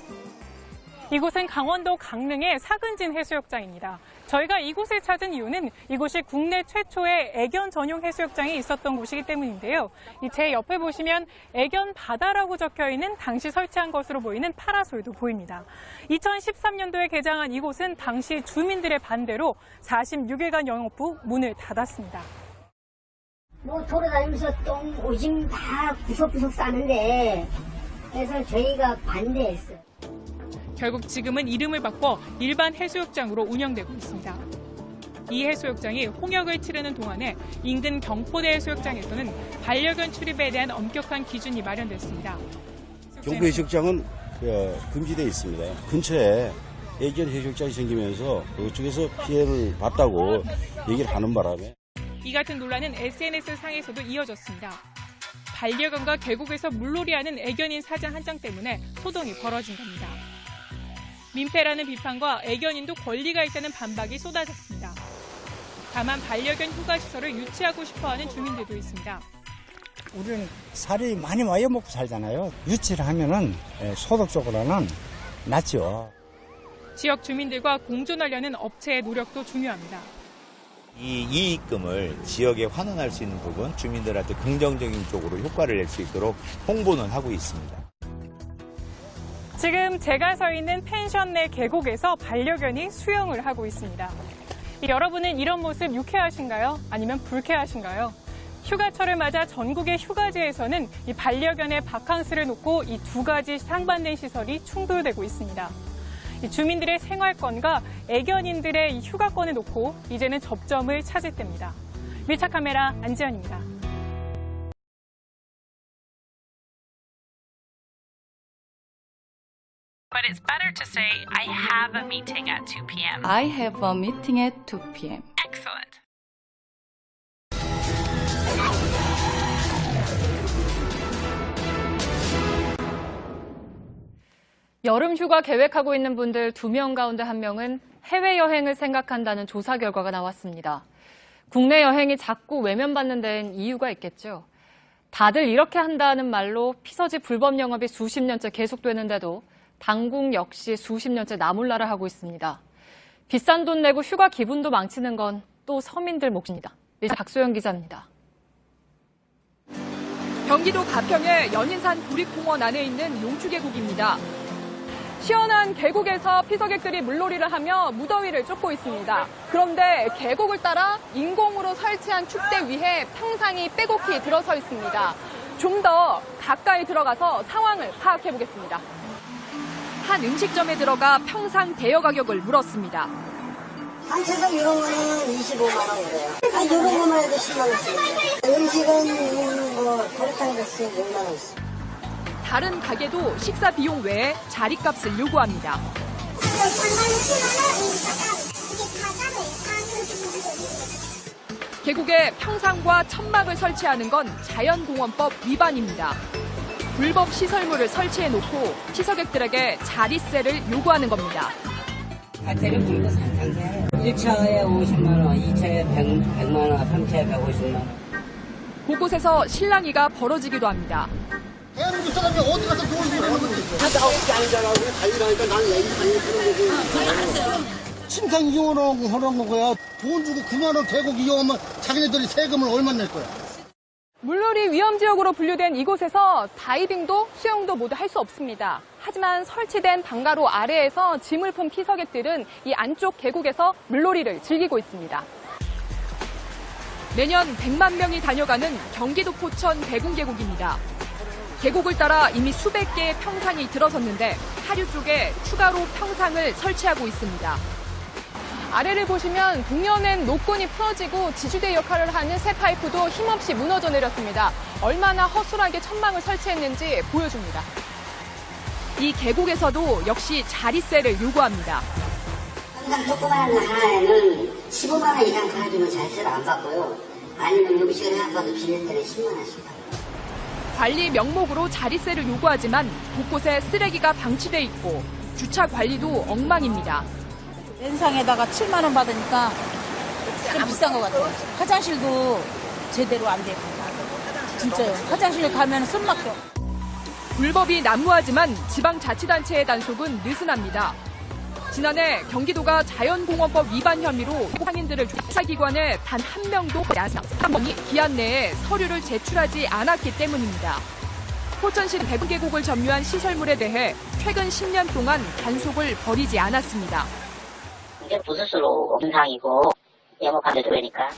이곳은 강원도 강릉의 사근진 해수욕장입니다. 저희가 이곳을 찾은 이유는 이곳이 국내 최초의 애견 전용 해수욕장이 있었던 곳이기 때문인데요. 제 옆에 보시면 애견 바다라고 적혀있는 당시 설치한 것으로 보이는 파라솔도 보입니다. 2013년도에 개장한 이곳은 당시 주민들의 반대로 46일간 영업 후 문을 닫았습니다. 뭐 돌아다니면서 똥, 오줌 다 구석구석 싸는데 그래서 저희가 반대했어요. 결국 지금은 이름을 바꿔 일반 해수욕장으로 운영되고 있습니다. 이 해수욕장이 홍역을 치르는 동안에 인근 경포대 해수욕장에서는 반려견 출입에 대한 엄격한 기준이 마련됐습니다. 경포 해수욕장은 금지되어 있습니다. 근처에 애견 해수욕장이 생기면서 그쪽에서 피해를 봤다고 얘기를 하는 바람에 이 같은 논란은 SNS 상에서도 이어졌습니다. 반려견과 계곡에서 물놀이하는 애견인 사진 한 장 때문에 소동이 벌어진 겁니다. 민폐라는 비판과 애견인도 권리가 있다는 반박이 쏟아졌습니다. 다만 반려견 휴가시설을 유치하고 싶어하는 주민들도 있습니다. 우리는 살이 많이 와여먹고 살잖아요. 유치를 하면은 소득적으로는 낫죠. 지역 주민들과 공존하려는 업체의 노력도 중요합니다. 이 이익금을 지역에 환원할 수 있는 부분, 주민들한테 긍정적인 쪽으로 효과를 낼 수 있도록 홍보는 하고 있습니다. 지금 제가 서 있는 펜션 내 계곡에서 반려견이 수영을 하고 있습니다. 여러분은 이런 모습 유쾌하신가요? 아니면 불쾌하신가요? 휴가철을 맞아 전국의 휴가지에서는 이 반려견의 바캉스를 놓고 이 두 가지 상반된 시설이 충돌되고 있습니다. 이 주민들의 생활권과 애견인들의 이 휴가권을 놓고 이제는 접점을 찾을 때입니다. 밀착 카메라 안지연입니다. But it's better to say, I have a meeting at 2 p.m. I have a meeting at 2 p.m. Excellent. 여름 휴가 계획하고 있는 분들 2명 가운데 1명은 해외여행을 생각한다는 조사 결과가 나왔습니다. 국내 여행이 자꾸 외면받는 데는 이유가 있겠죠. 다들 이렇게 한다는 말로 피서지 불법 영업이 수십 년째 계속되는데도 당국 역시 수십 년째 나몰라라 하고 있습니다. 비싼 돈 내고 휴가 기분도 망치는 건 또 서민들 몫입니다. 박소영 기자입니다. 경기도 가평의 연인산 구립공원 안에 있는 용추계곡입니다. 시원한 계곡에서 피서객들이 물놀이를 하며 무더위를 쫓고 있습니다. 그런데 계곡을 따라 인공으로 설치한 축대 위에 평상이 빼곡히 들어서 있습니다. 좀 더 가까이 들어가서 상황을 파악해 보겠습니다. 한 음식점에 들어가 평상 대여 가격을 물었습니다. 한채석 이런 거는 25만 원 그래요. 이런 거만 해도 10만 원씩. 음식은 뭐 그렇다는 것이 6만 원씩. 다른 가게도 식사 비용 외에 자리값을 요구합니다. 계곡에 평상과 천막을 설치하는 건 자연공원법 위반입니다. 불법 시설물을 설치해놓고 피서객들에게 자리세를 요구하는 겁니다. 자체를 보니까 상상해요. 1차에 50만 원, 2차에 100만 원, 3차에 150만 원. 곳곳에서 실랑이가 벌어지기도 합니다. 대한민국 사람이 어디 가서 놀고 나 혹시 아니잖아. 우리 자유라니까 나는 얘기 그런 거지. 침상 이용하는 거야. 돈 주고 9만 원 계곡 이용하면 자기네들이 세금을 얼마 낼 거야. 물놀이 위험지역으로 분류된 이곳에서 다이빙도 수영도 모두 할 수 없습니다. 하지만 설치된 방가로 아래에서 짐을 푼 피서객들은 이 안쪽 계곡에서 물놀이를 즐기고 있습니다. 매년 100만 명이 다녀가는 경기도 포천 대궁계곡입니다. 계곡을 따라 이미 수백 개의 평상이 들어섰는데 하류 쪽에 추가로 평상을 설치하고 있습니다. 아래를 보시면 동면엔 노건이 풀어지고 지주대 역할을 하는 새 파이프도 힘없이 무너져 내렸습니다. 얼마나 허술하게 천막을 설치했는지 보여줍니다. 이 계곡에서도 역시 자릿세를 요구합니다. 항상 조그마한 하나에는 15만 원 이상 가지고 자릿세를 안 받고요. 아니면 음식을 해놔도 빌릴 때는 10만 원씩 받아요. 관리 명목으로 자릿세를 요구하지만 곳곳에 쓰레기가 방치돼 있고 주차 관리도 엉망입니다. 랜상에다가 7만 원 받으니까 좀 비싼 것 같아요. 화장실도 제대로 안 되고. 진짜요. 화장실 가면 숨 막혀. 불법이 난무하지만 지방자치단체의 단속은 느슨합니다. 지난해 경기도가 자연공원법 위반 혐의로 상인들을 조사기관에 단 한 명도 야상, 한 번이 기한 내에 서류를 제출하지 않았기 때문입니다. 포천시 대궁계곡을 점유한 시설물에 대해 최근 10년 동안 단속을 벌이지 않았습니다. 이게 부스스로 음상이고 영업하는데도 되니까.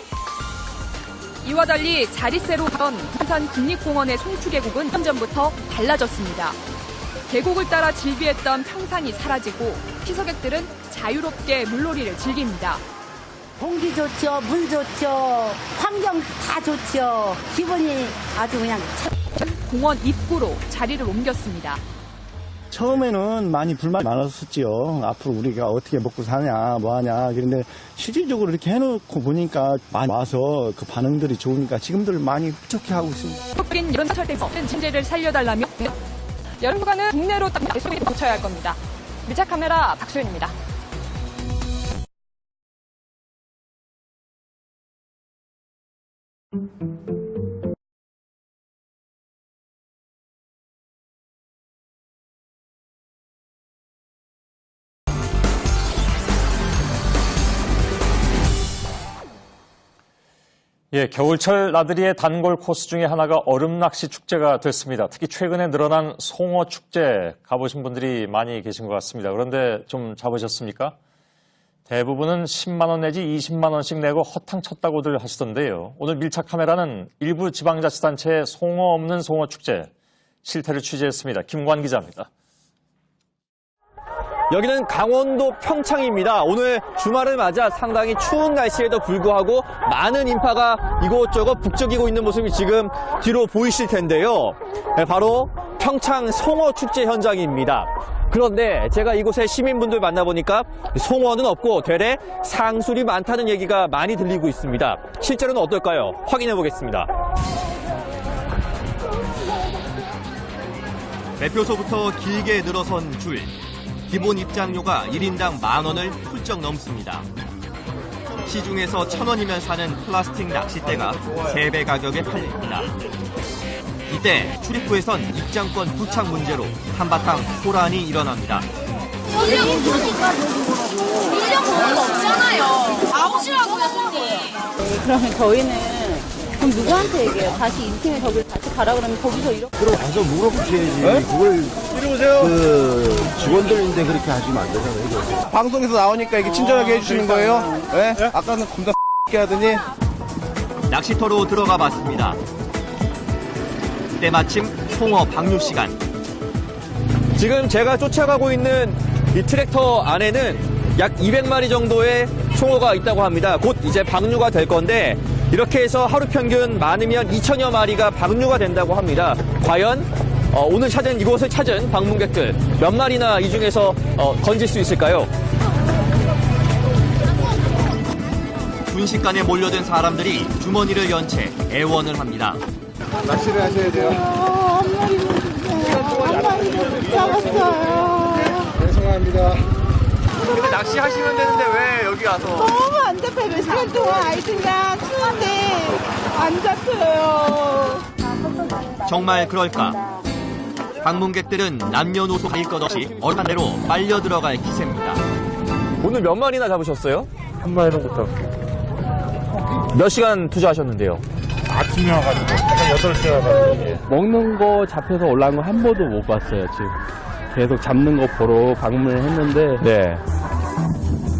이와 달리 자릿세로 가던 부산 국립공원의 송추계곡은 3년 전부터 달라졌습니다. 계곡을 따라 즐비했던 평상이 사라지고 피서객들은 자유롭게 물놀이를 즐깁니다. 공기 좋죠, 물 좋죠, 환경 다 좋죠. 기분이 아주 그냥 공원 입구로 자리를 옮겼습니다. 처음에는 많이 불만이 많았었지요. 앞으로 우리가 어떻게 먹고 사냐, 뭐 하냐. 그런데 실질적으로 이렇게 해놓고 보니까 많이 와서 그 반응들이 좋으니까 지금들 많이 흡족해하고 있습니다. 흑인 이런 사찰대에서 진제를 살려달라며 여름 휴가는 국내로 소비에 붙여야 할 겁니다. 밀착 카메라 박소연입니다. 예, 겨울철 나들이의 단골 코스 중에 하나가 얼음 낚시 축제가 됐습니다. 특히 최근에 늘어난 송어 축제 가보신 분들이 많이 계신 것 같습니다. 그런데 좀 잡으셨습니까? 대부분은 10만 원 내지 20만 원씩 내고 허탕 쳤다고들 하시던데요. 오늘 밀착 카메라는 일부 지방자치단체의 송어 없는 송어 축제 실태를 취재했습니다. 김관 기자입니다. 여기는 강원도 평창입니다. 오늘 주말을 맞아 상당히 추운 날씨에도 불구하고 많은 인파가 이곳저곳 북적이고 있는 모습이 지금 뒤로 보이실 텐데요. 바로 평창 송어 축제 현장입니다. 그런데 제가 이곳에 시민분들 만나보니까 송어는 없고 되레 상술이 많다는 얘기가 많이 들리고 있습니다. 실제로는 어떨까요? 확인해 보겠습니다. 매표소부터 길게 늘어선 줄. 기본 입장료가 1인당 10,000원을 훌쩍 넘습니다. 시중에서 1,000원이면 사는 플라스틱 낚싯대가 3배 가격에 팔립니다. 이때 출입구에선 입장권 부착 문제로 한바탕 호란이 일어납니다. 여기 보니까 물량 그런 거 없잖아요. 나오시라고요, 손님. 그러면 저희는 그럼 누구한테 얘기해요? 다시 인팀에 저기를 다시 가라 그러면 거기서 이렇게 들어가서 물어보셔야지. 네? 그걸 이리 오세요. 그 직원들인데 그렇게 하시면 안 되잖아요. 방송에서 나오니까 이게 친절하게 해주시는 거예요? 네? 아까는 겁나 하더니. 낚시터로 들어가 봤습니다. 때마침 송어 방류 시간. 지금 제가 쫓아가고 있는 이 트랙터 안에는 약 200마리 정도의 송어가 있다고 합니다. 곧 이제 방류가 될 건데 이렇게 해서 하루 평균 많으면 2,000여 마리가 방류가 된다고 합니다. 과연 오늘 찾은 이곳을 찾은 방문객들 몇 마리나 이 중에서 건질 수 있을까요? 순식간에 몰려든 사람들이 주머니를 연 채 애원을 합니다. 낚시를 하셔야 돼요. 한 마리도 못 잡았어요. 죄송합니다. 근데 낚시 하시면 되는데 왜 여기 와서? 너무 안 잡혀요. 몇 시간 동안 아이들이랑 추운데 안 잡혀요. 정말 그럴까? 방문객들은 남녀노소 가릴 것 없이 얼한 대로 빨려 들어갈 기세입니다. 오늘 몇 마리나 잡으셨어요? 한 마리 정도. 몇 시간 투자하셨는데요? 아침에 와가지고, 약간 8시에 와가지고. 먹는 거 잡혀서 올라온 거 한 번도 못 봤어요, 지금. 계속 잡는 거 보러 방문을 했는데. 네.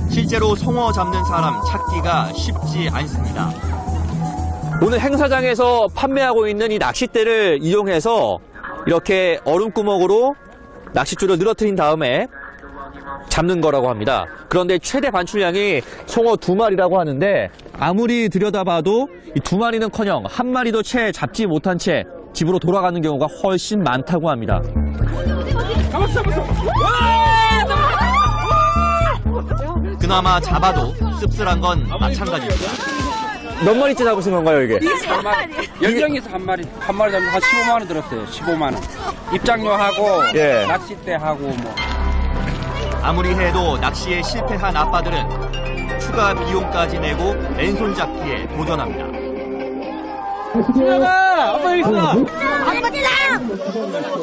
실제로 송어 잡는 사람 찾기가 쉽지 않습니다. 오늘 행사장에서 판매하고 있는 이 낚싯대를 이용해서 이렇게 얼음구멍으로 낚싯줄을 늘어뜨린 다음에 잡는 거라고 합니다. 그런데 최대 반출량이 송어 2마리라고 하는데 아무리 들여다봐도 이 2마리는커녕 한 마리도 채 잡지 못한 채 집으로 돌아가는 경우가 훨씬 많다고 합니다. 잡았어! 그나마 잡아도 씁쓸한 건 마찬가지입니다. 몇 마리째 잡으신 건가요, 이게? 10명에서 한 마리 잡으면 한 15만 원 들었어요. 15만 원. 입장료하고 예. 낚싯대하고 뭐. 아무리 해도 낚시에 실패한 아빠들은 추가 비용까지 내고 맨손 잡기에 도전합니다. 준혁아! 아빠 여기 있어!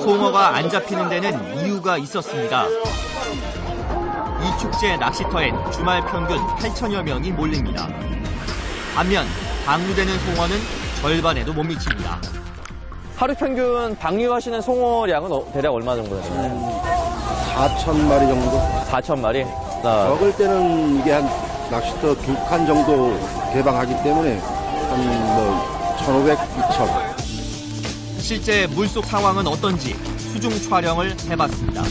송어가 안 잡히는 데는 이유가 있었습니다. 이 축제 낚시터엔 주말 평균 8천여 명이 몰립니다. 반면 방류되는 송어는 절반에도 못 미칩니다. 하루 평균 방류하시는 송어량은 대략 얼마 정도 되나요? 4,000마리 정도? 4,000마리? 적을 때는 이게 한 낚시터 2칸 정도 개방하기 때문에 한 1,500, 2,000. 실제 물속 상황은 어떤지 수중 촬영을 해봤습니다.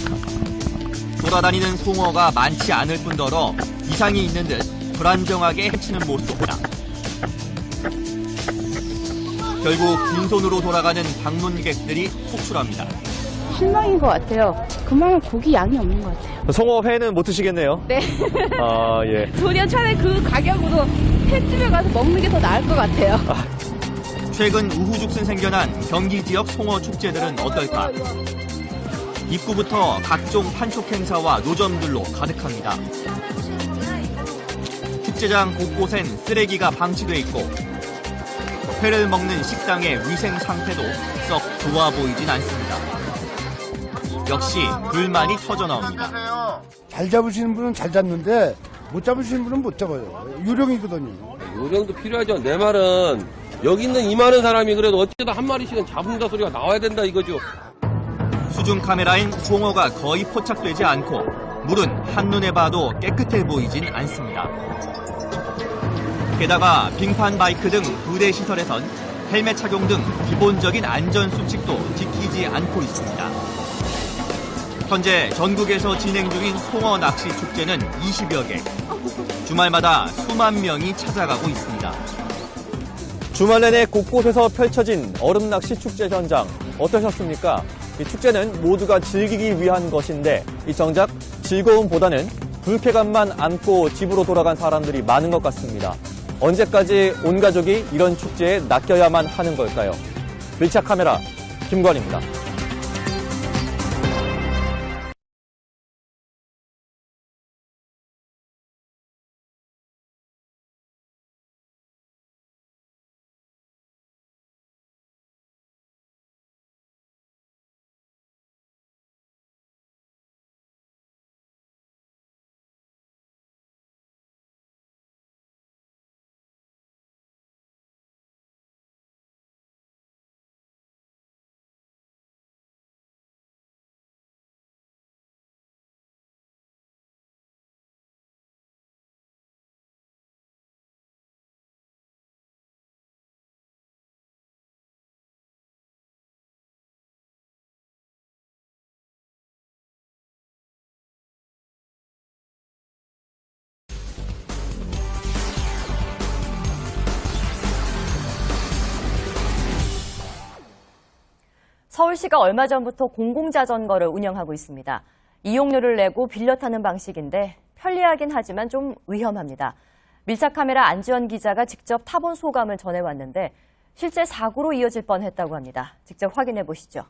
돌아다니는 송어가 많지 않을 뿐더러 이상이 있는 듯 불안정하게 헤치는 모습입니다. 결국 빈손으로 돌아가는 방문객들이 속출합니다. 실망인 것 같아요. 그만큼 고기 양이 없는 것 같아요. 송어 회는 못 드시겠네요. 네. 아, 예. 도리어 차라리 그 가격으로 횟집에 가서 먹는 게 더 나을 것 같아요. 최근 우후죽순 생겨난 경기 지역 송어 축제들은 어떨까? 입구부터 각종 판촉 행사와 노점들로 가득합니다. 축제장 곳곳엔 쓰레기가 방치돼 있고 회를 먹는 식당의 위생 상태도 썩 좋아 보이진 않습니다. 역시 불만이 터져나옵니다. 잘 잡으시는 분은 잘 잡는데 못 잡으시는 분은 못 잡아요. 요령이거든요. 요령도 필요하죠. 내 말은 여기 있는 이만한 사람이 그래도 어쩌다 한 마리씩은 잡는다 소리가 나와야 된다 이거죠. 수중 카메라엔 송어가 거의 포착되지 않고 물은 한눈에 봐도 깨끗해 보이진 않습니다. 게다가 빙판 바이크 등 부대 시설에선 헬멧 착용 등 기본적인 안전 수칙도 지키지 않고 있습니다. 현재 전국에서 진행 중인 송어 낚시 축제는 20여 개. 주말마다 수만 명이 찾아가고 있습니다. 주말 내내 곳곳에서 펼쳐진 얼음 낚시 축제 현장 어떠셨습니까? 이 축제는 모두가 즐기기 위한 것인데 이 정작 즐거움보다는 불쾌감만 안고 집으로 돌아간 사람들이 많은 것 같습니다. 언제까지 온 가족이 이런 축제에 낚여야만 하는 걸까요? 밀착 카메라 김관입니다. 서울시가 얼마 전부터 공공자전거를 운영하고 있습니다. 이용료를 내고 빌려 타는 방식인데 편리하긴 하지만 좀 위험합니다. 밀착 카메라 안지원 기자가 직접 타본 소감을 전해왔는데 실제 사고로 이어질 뻔했다고 합니다. 직접 확인해 보시죠.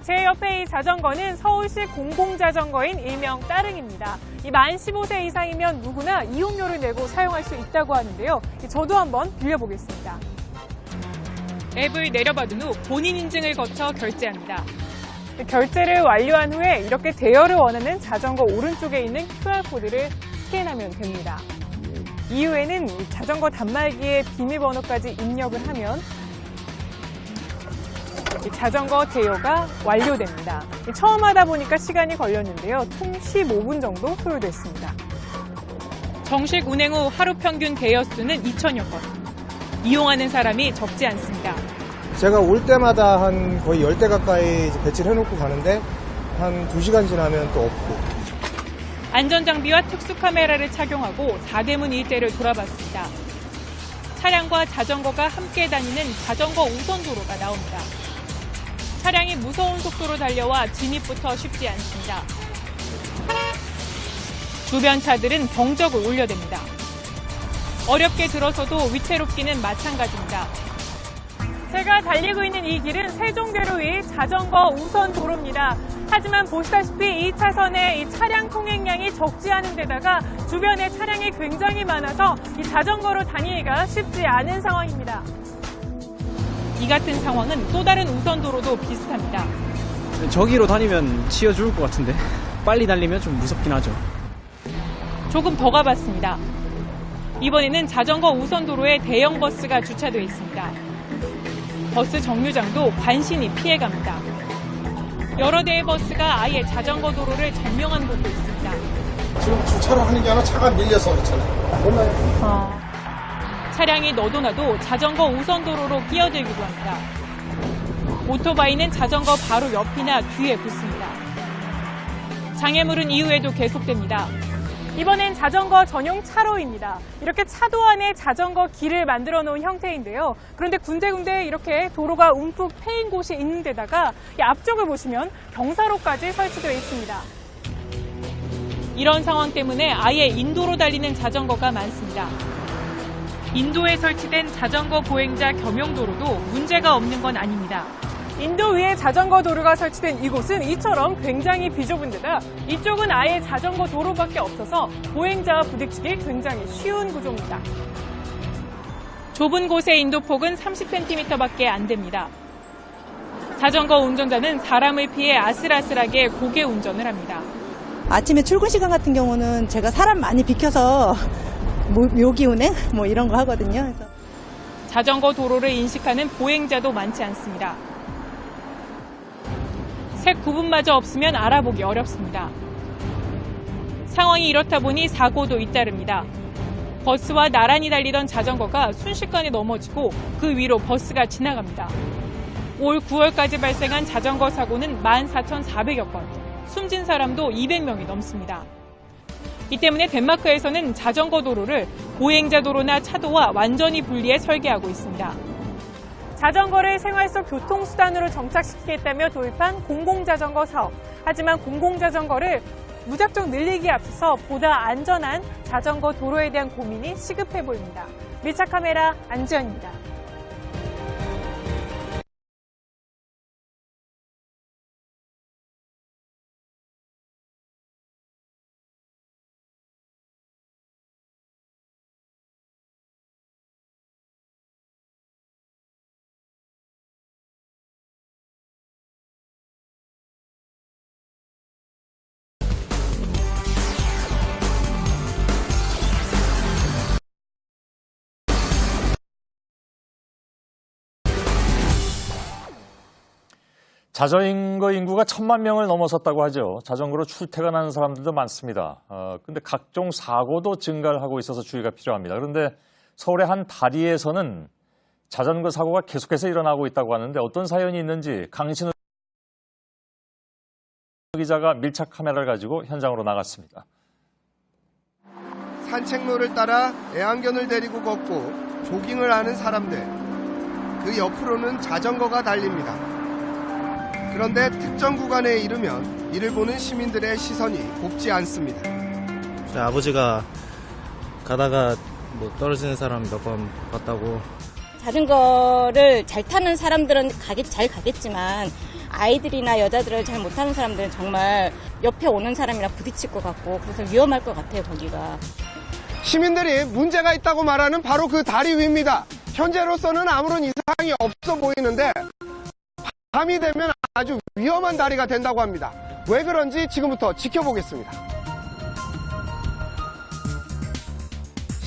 제 옆에 이 자전거는 서울시 공공자전거인 일명 따릉입니다. 만 15세 이상이면 누구나 이용료를 내고 사용할 수 있다고 하는데요. 저도 한번 빌려보겠습니다. 앱을 내려받은 후 본인 인증을 거쳐 결제합니다. 결제를 완료한 후에 이렇게 대여를 원하는 자전거 오른쪽에 있는 QR코드를 스캔하면 됩니다. 이후에는 이 자전거 단말기에 비밀번호까지 입력을 하면 이 자전거 대여가 완료됩니다. 처음 하다 보니까 시간이 걸렸는데요. 총 15분 정도 소요됐습니다. 정식 운행 후 하루 평균 대여 수는 2,000여 건. 이용하는 사람이 적지 않습니다. 제가 올 때마다 한 거의 10대 가까이 배치를 해놓고 가는데 한 2시간 지나면 또 없고. 안전장비와 특수카메라를 착용하고 사대문 일대를 돌아봤습니다. 차량과 자전거가 함께 다니는 자전거 우선도로가 나옵니다. 차량이 무서운 속도로 달려와 진입부터 쉽지 않습니다. 주변 차들은 경적을 울려댑니다. 어렵게 들어서도 위태롭기는 마찬가지입니다. 제가 달리고 있는 이 길은 세종대로 위 자전거 우선 도로입니다. 하지만 보시다시피 이 차선에 이 차량 통행량이 적지 않은 데다가 주변에 차량이 굉장히 많아서 이 자전거로 다니기가 쉽지 않은 상황입니다. 이 같은 상황은 또 다른 우선 도로도 비슷합니다. 저기로 다니면 치여 죽을 것 같은데 빨리 달리면 좀 무섭긴 하죠. 조금 더 가봤습니다. 이번에는 자전거 우선 도로에 대형 버스가 주차되어 있습니다. 버스 정류장도 간신히 피해갑니다. 여러 대의 버스가 아예 자전거 도로를 점령한 곳도 있습니다. 지금 주차를 하는 게 아니라 차가 밀려서 그렇잖아요. 차량이 너도나도 자전거 우선 도로로 끼어들기도 합니다. 오토바이는 자전거 바로 옆이나 뒤에 붙습니다. 장애물은 이후에도 계속됩니다. 이번엔 자전거 전용 차로입니다. 이렇게 차도 안에 자전거 길을 만들어 놓은 형태인데요. 그런데 군데군데 이렇게 도로가 움푹 패인 곳이 있는 데다가 이 앞쪽을 보시면 경사로까지 설치되어 있습니다. 이런 상황 때문에 아예 인도로 달리는 자전거가 많습니다. 인도에 설치된 자전거 보행자 겸용도로도 문제가 없는 건 아닙니다. 인도 위에 자전거 도로가 설치된 이곳은 이처럼 굉장히 비좁은 데다 이쪽은 아예 자전거 도로밖에 없어서 보행자와 부딪히기 굉장히 쉬운 구조입니다. 좁은 곳의 인도폭은 30cm밖에 안 됩니다. 자전거 운전자는 사람을 피해 아슬아슬하게 고개 운전을 합니다. 아침에 출근 시간 같은 경우는 제가 사람 많이 비켜서 묘기 운행 이런 거 하거든요. 그래서. 자전거 도로를 인식하는 보행자도 많지 않습니다. 색 구분마저 없으면 알아보기 어렵습니다. 상황이 이렇다 보니 사고도 잇따릅니다. 버스와 나란히 달리던 자전거가 순식간에 넘어지고 그 위로 버스가 지나갑니다. 올 9월까지 발생한 자전거 사고는 14,400여 건, 숨진 사람도 200명이 넘습니다. 이 때문에 덴마크에서는 자전거 도로를 보행자 도로나 차도와 완전히 분리해 설계하고 있습니다. 자전거를 생활 속 교통수단으로 정착시키겠다며 도입한 공공자전거 사업. 하지만 공공자전거를 무작정 늘리기에 앞서서 보다 안전한 자전거 도로에 대한 고민이 시급해 보입니다. 밀착 카메라 안지연입니다. 자전거 인구가 1,000만 명을 넘어섰다고 하죠. 자전거로 출퇴근하는 사람들도 많습니다. 근데 각종 사고도 증가를 하고 있어서 주의가 필요합니다. 그런데 서울의 한 다리에서는 자전거 사고가 계속해서 일어나고 있다고 하는데 어떤 사연이 있는지 강신우 기자가 밀착 카메라를 가지고 현장으로 나갔습니다. 산책로를 따라 애완견을 데리고 걷고 조깅을 하는 사람들. 그 옆으로는 자전거가 달립니다. 그런데 특정 구간에 이르면 이를 보는 시민들의 시선이 곱지 않습니다. 저희 아버지가 가다가 떨어지는 사람 몇 번 봤다고. 자전거를 잘 타는 사람들은 잘 가겠지만 아이들이나 여자들을 잘 못하는 사람들은 정말 옆에 오는 사람이랑 부딪힐 것 같고 그래서 위험할 것 같아요, 거기가. 시민들이 문제가 있다고 말하는 바로 그 다리 위입니다. 현재로서는 아무런 이상이 없어 보이는데 밤이 되면 아주 위험한 다리가 된다고 합니다. 왜 그런지 지금부터 지켜보겠습니다.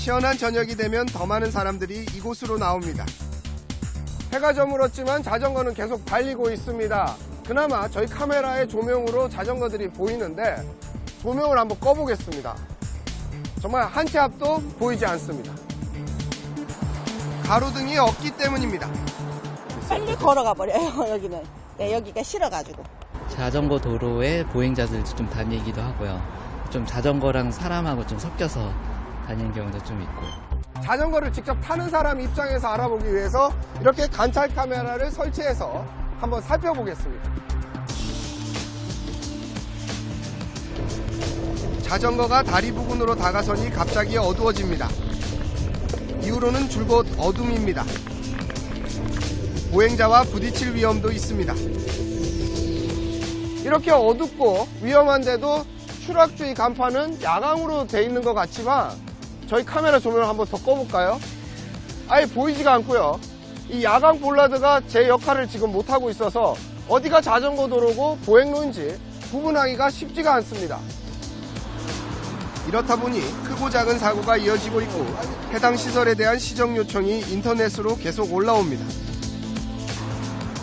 시원한 저녁이 되면 더 많은 사람들이 이곳으로 나옵니다. 해가 저물었지만 자전거는 계속 달리고 있습니다. 그나마 저희 카메라의 조명으로 자전거들이 보이는데 조명을 한번 꺼보겠습니다. 정말 한 치 앞도 보이지 않습니다. 가로등이 없기 때문입니다. 빨리 걸어가 버려요. 여기는. 네, 여기가 싫어가지고. 자전거 도로에 보행자들 좀 다니기도 하고요. 좀 자전거랑 사람하고 좀 섞여서 다니는 경우도 좀 있고. 자전거를 직접 타는 사람 입장에서 알아보기 위해서 이렇게 관찰 카메라를 설치해서 한번 살펴보겠습니다. 자전거가 다리 부근으로 다가서니 갑자기 어두워집니다. 이후로는 줄곧 어둠입니다. 보행자와 부딪힐 위험도 있습니다. 이렇게 어둡고 위험한데도 추락주의 간판은 야광으로 돼 있는 것 같지만 저희 카메라 조명을 한번 더 꺼볼까요? 아예 보이지가 않고요. 이 야광 볼라드가 제 역할을 지금 못하고 있어서 어디가 자전거 도로고 보행로인지 구분하기가 쉽지가 않습니다. 이렇다 보니 크고 작은 사고가 이어지고 있고 해당 시설에 대한 시정 요청이 인터넷으로 계속 올라옵니다.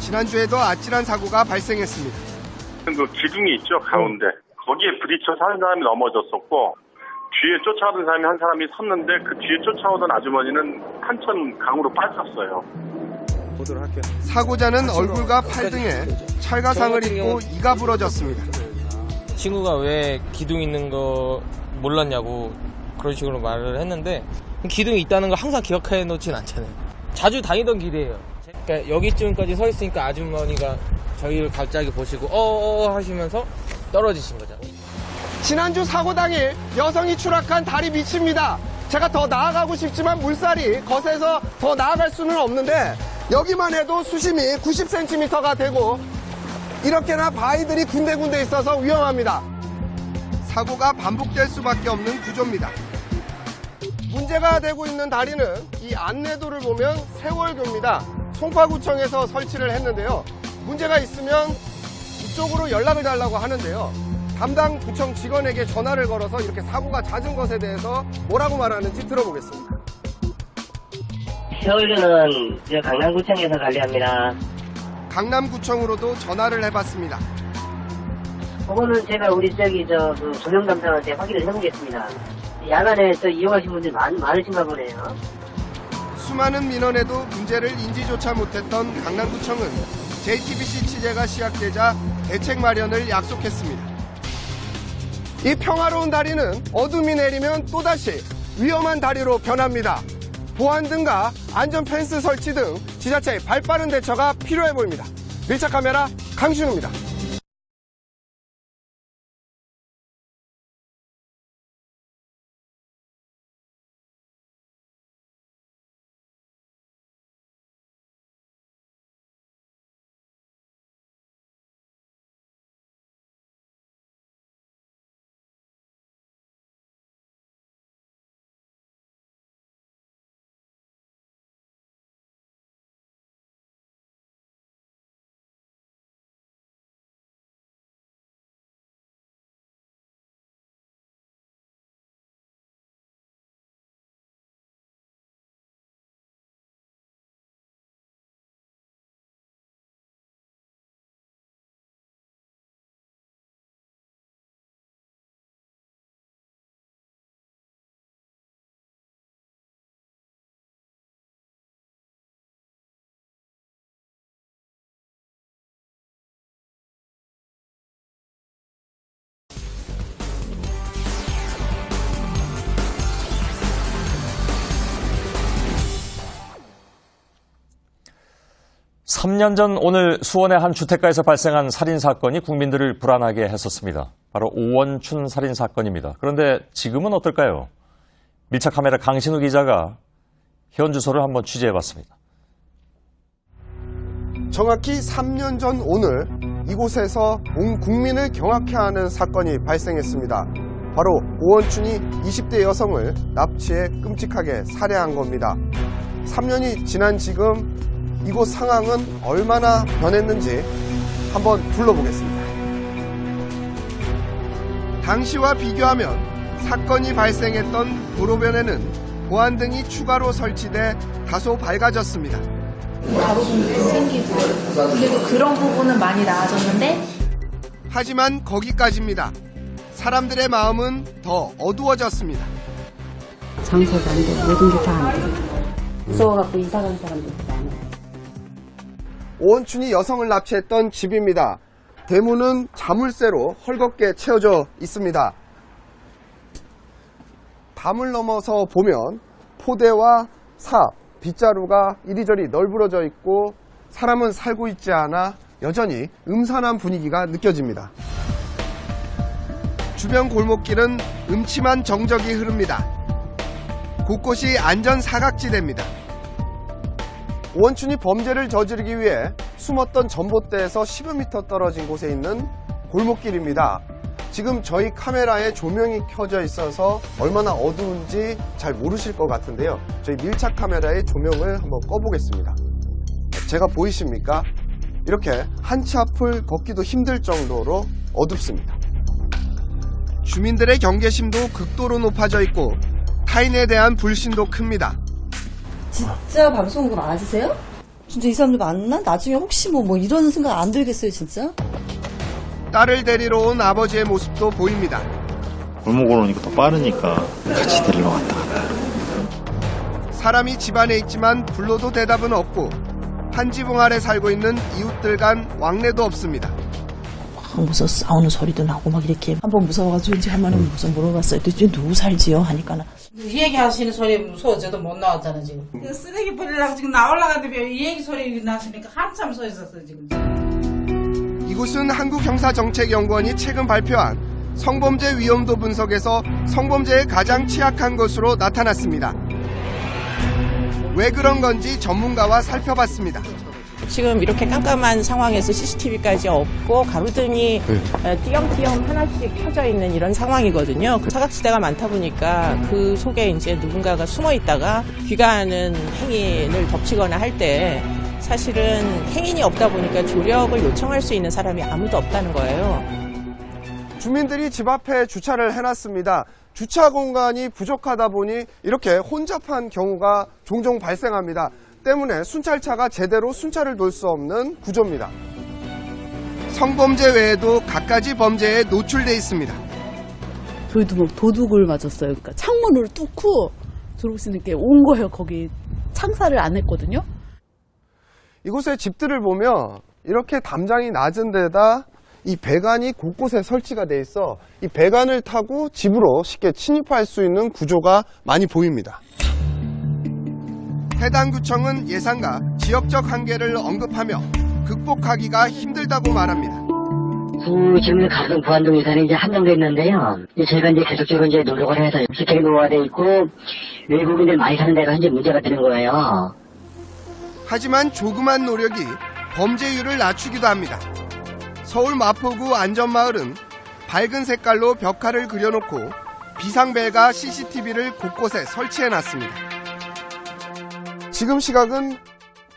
지난주에도 아찔한 사고가 발생했습니다. 그 기둥이 있죠, 가운데. 거기에 부딪혀서 한 사람이 넘어졌었고 뒤에 쫓아오던 사람이 한 사람이 섰는데 그 뒤에 쫓아오던 아주머니는 한천 강으로 빠졌어요. 보도록 할게요. 사고자는 얼굴과 팔 등에 찰가상을 입고 이가 부러졌습니다. 친구가 왜 기둥 있는 거 몰랐냐고 그런 식으로 말을 했는데 기둥이 있다는 걸 항상 기억해 놓진 않잖아요. 자주 다니던 길이에요. 그러니까 여기쯤까지 서 있으니까 아주머니가 저희를 갑자기 보시고 하시면서 떨어지신 거죠. 지난주 사고 당일 여성이 추락한 다리 밑입니다. 제가 더 나아가고 싶지만 물살이 거세서 더 나아갈 수는 없는데 여기만 해도 수심이 90cm가 되고 이렇게나 바위들이 군데군데 있어서 위험합니다. 사고가 반복될 수밖에 없는 구조입니다. 문제가 되고 있는 다리는 이 안내도를 보면 세월교입니다. 송파구청에서 설치를 했는데요. 문제가 있으면 이쪽으로 연락을 달라고 하는데요. 담당 구청 직원에게 전화를 걸어서 이렇게 사고가 잦은 것에 대해서 뭐라고 말하는지 들어보겠습니다. 세월교는 강남구청에서 관리합니다. 강남구청으로도 전화를 해봤습니다. 그거는 제가 우리 그 조명 담당한테 확인을 해보겠습니다. 야간에 또 이용하시는 분들이 많으신가 보네요. 수많은 민원에도 문제를 인지조차 못했던 강남구청은 JTBC 취재가 시작되자 대책 마련을 약속했습니다. 이 평화로운 다리는 어둠이 내리면 또다시 위험한 다리로 변합니다. 보안 등과 안전 펜스 설치 등 지자체의 발빠른 대처가 필요해 보입니다. 밀착 카메라 강신우입니다. (3년) 전 오늘 수원의 한 주택가에서 발생한 살인사건이 국민들을 불안하게 했었습니다. 바로 오원춘 살인사건입니다. 그런데 지금은 어떨까요? 밀착 카메라 강신우 기자가 현 주소를 한번 취재해봤습니다. 정확히 3년 전 오늘 이곳에서 온 국민을 경악해 하는 사건이 발생했습니다. 바로 오원춘이 20대 여성을 납치해 끔찍하게 살해한 겁니다. 3년이 지난 지금 이곳 상황은 얼마나 변했는지 한번 둘러보겠습니다. 당시와 비교하면 사건이 발생했던 도로변에는 보안 등이 추가로 설치돼 다소 밝아졌습니다. 가로등도 생기고 그리고 그런 부분은 많이 나아졌는데 하지만 거기까지입니다. 사람들의 마음은 더 어두워졌습니다. 장소도 안 되고 모든 게 다 안 되고 무서워갖고 이사 간 사람들도 많아요. 오원춘이 여성을 납치했던 집입니다. 대문은 자물쇠로 헐겁게 채워져 있습니다. 담을 넘어서 보면 포대와 삽, 빗자루가 이리저리 널브러져 있고 사람은 살고 있지 않아 여전히 음산한 분위기가 느껴집니다. 주변 골목길은 음침한 정적이 흐릅니다. 곳곳이 안전사각지대입니다. 오원춘이 범죄를 저지르기 위해 숨었던 전봇대에서 10여 미터 떨어진 곳에 있는 골목길입니다. 지금 저희 카메라에 조명이 켜져 있어서 얼마나 어두운지 잘 모르실 것 같은데요. 저희 밀착 카메라에 조명을 한번 꺼보겠습니다. 제가 보이십니까? 이렇게 한 치 앞을 걷기도 힘들 정도로 어둡습니다. 주민들의 경계심도 극도로 높아져 있고 타인에 대한 불신도 큽니다. 진짜 방송국 맞으세요? 진짜 이 사람들 맞나? 나중에 혹시 뭐 이런 생각 안 들겠어요, 진짜? 딸을 데리러 온 아버지의 모습도 보입니다. 골목으로 오니까 더 빠르니까 같이 데리러 왔다 갔다. 사람이 집안에 있지만 불러도 대답은 없고 한 지붕 아래 살고 있는 이웃들 간 왕래도 없습니다. 무서 싸우는 소리도 나고 막 이렇게 한번 무서워가지고 이제 한번은 무슨 물어봤어요. 도대체 누구 살지요? 하니까는 이 얘기 하시는 소리 무서워. 저도 못 나왔잖아 지금. 쓰레기 버리려고 지금 나올라갔는데 이 얘기 소리 나시니까 한참 서 있었어요 지금. 이곳은 한국형사정책연구원이 최근 발표한 성범죄 위험도 분석에서 성범죄에 가장 취약한 것으로 나타났습니다. 왜 그런 건지 전문가와 살펴봤습니다. 지금 이렇게 깜깜한 상황에서 CCTV까지 없고 가로등이 띄엄띄엄 하나씩 켜져 있는 이런 상황이거든요. 사각지대가 많다 보니까 그 속에 이제 누군가가 숨어 있다가 귀가하는 행인을 덮치거나 할 때 사실은 행인이 없다 보니까 조력을 요청할 수 있는 사람이 아무도 없다는 거예요. 주민들이 집 앞에 주차를 해놨습니다. 주차 공간이 부족하다 보니 이렇게 혼잡한 경우가 종종 발생합니다. 때문에 순찰차가 제대로 순찰을 돌 수 없는 구조입니다. 성범죄 외에도 갖가지 범죄에 노출돼 있습니다. 저희도 막 도둑을 맞았어요. 그러니까 창문을 뚫고 들어올 수 있는 게 온 거예요. 거기 창사를 안 했거든요. 이곳의 집들을 보면 이렇게 담장이 낮은 데다 이 배관이 곳곳에 설치가 돼 있어 이 배관을 타고 집으로 쉽게 침입할 수 있는 구조가 많이 보입니다. 해당 구청은 예상과 지역적 한계를 언급하며 극복하기가 힘들다고 말합니다. 지금 가동 보안동 예산이 이제 한정돼 있는데요. 저희가 이제 계속적으로 이제 노력을 해서 주택이 노후화돼 있고 외국인들 많이 사는 데가 현재 문제가 되는 거예요. 하지만 조그만 노력이 범죄율을 낮추기도 합니다. 서울 마포구 안전마을은 밝은 색깔로 벽화를 그려놓고 비상벨과 CCTV를 곳곳에 설치해놨습니다. 지금 시각은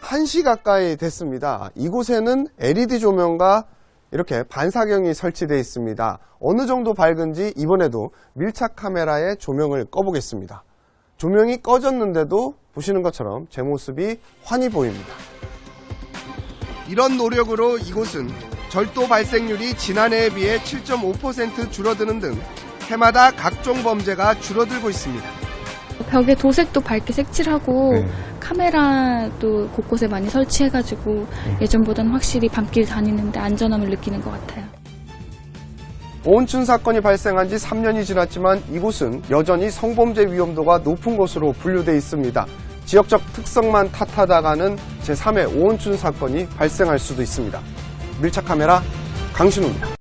1시 가까이 됐습니다. 이곳에는 LED 조명과 이렇게 반사경이 설치되어 있습니다. 어느 정도 밝은지 이번에도 밀착 카메라에 조명을 꺼보겠습니다. 조명이 꺼졌는데도 보시는 것처럼 제 모습이 환히 보입니다. 이런 노력으로 이곳은 절도 발생률이 지난해에 비해 7.5% 줄어드는 등 해마다 각종 범죄가 줄어들고 있습니다. 벽에 도색도 밝게 색칠하고 카메라도 곳곳에 많이 설치해가지고 예전보다는 확실히 밤길 다니는데 안전함을 느끼는 것 같아요. 오원춘 사건이 발생한 지 3년이 지났지만 이곳은 여전히 성범죄 위험도가 높은 곳으로 분류돼 있습니다. 지역적 특성만 탓하다가는 제3의 오원춘 사건이 발생할 수도 있습니다. 밀착 카메라 강신우입니다.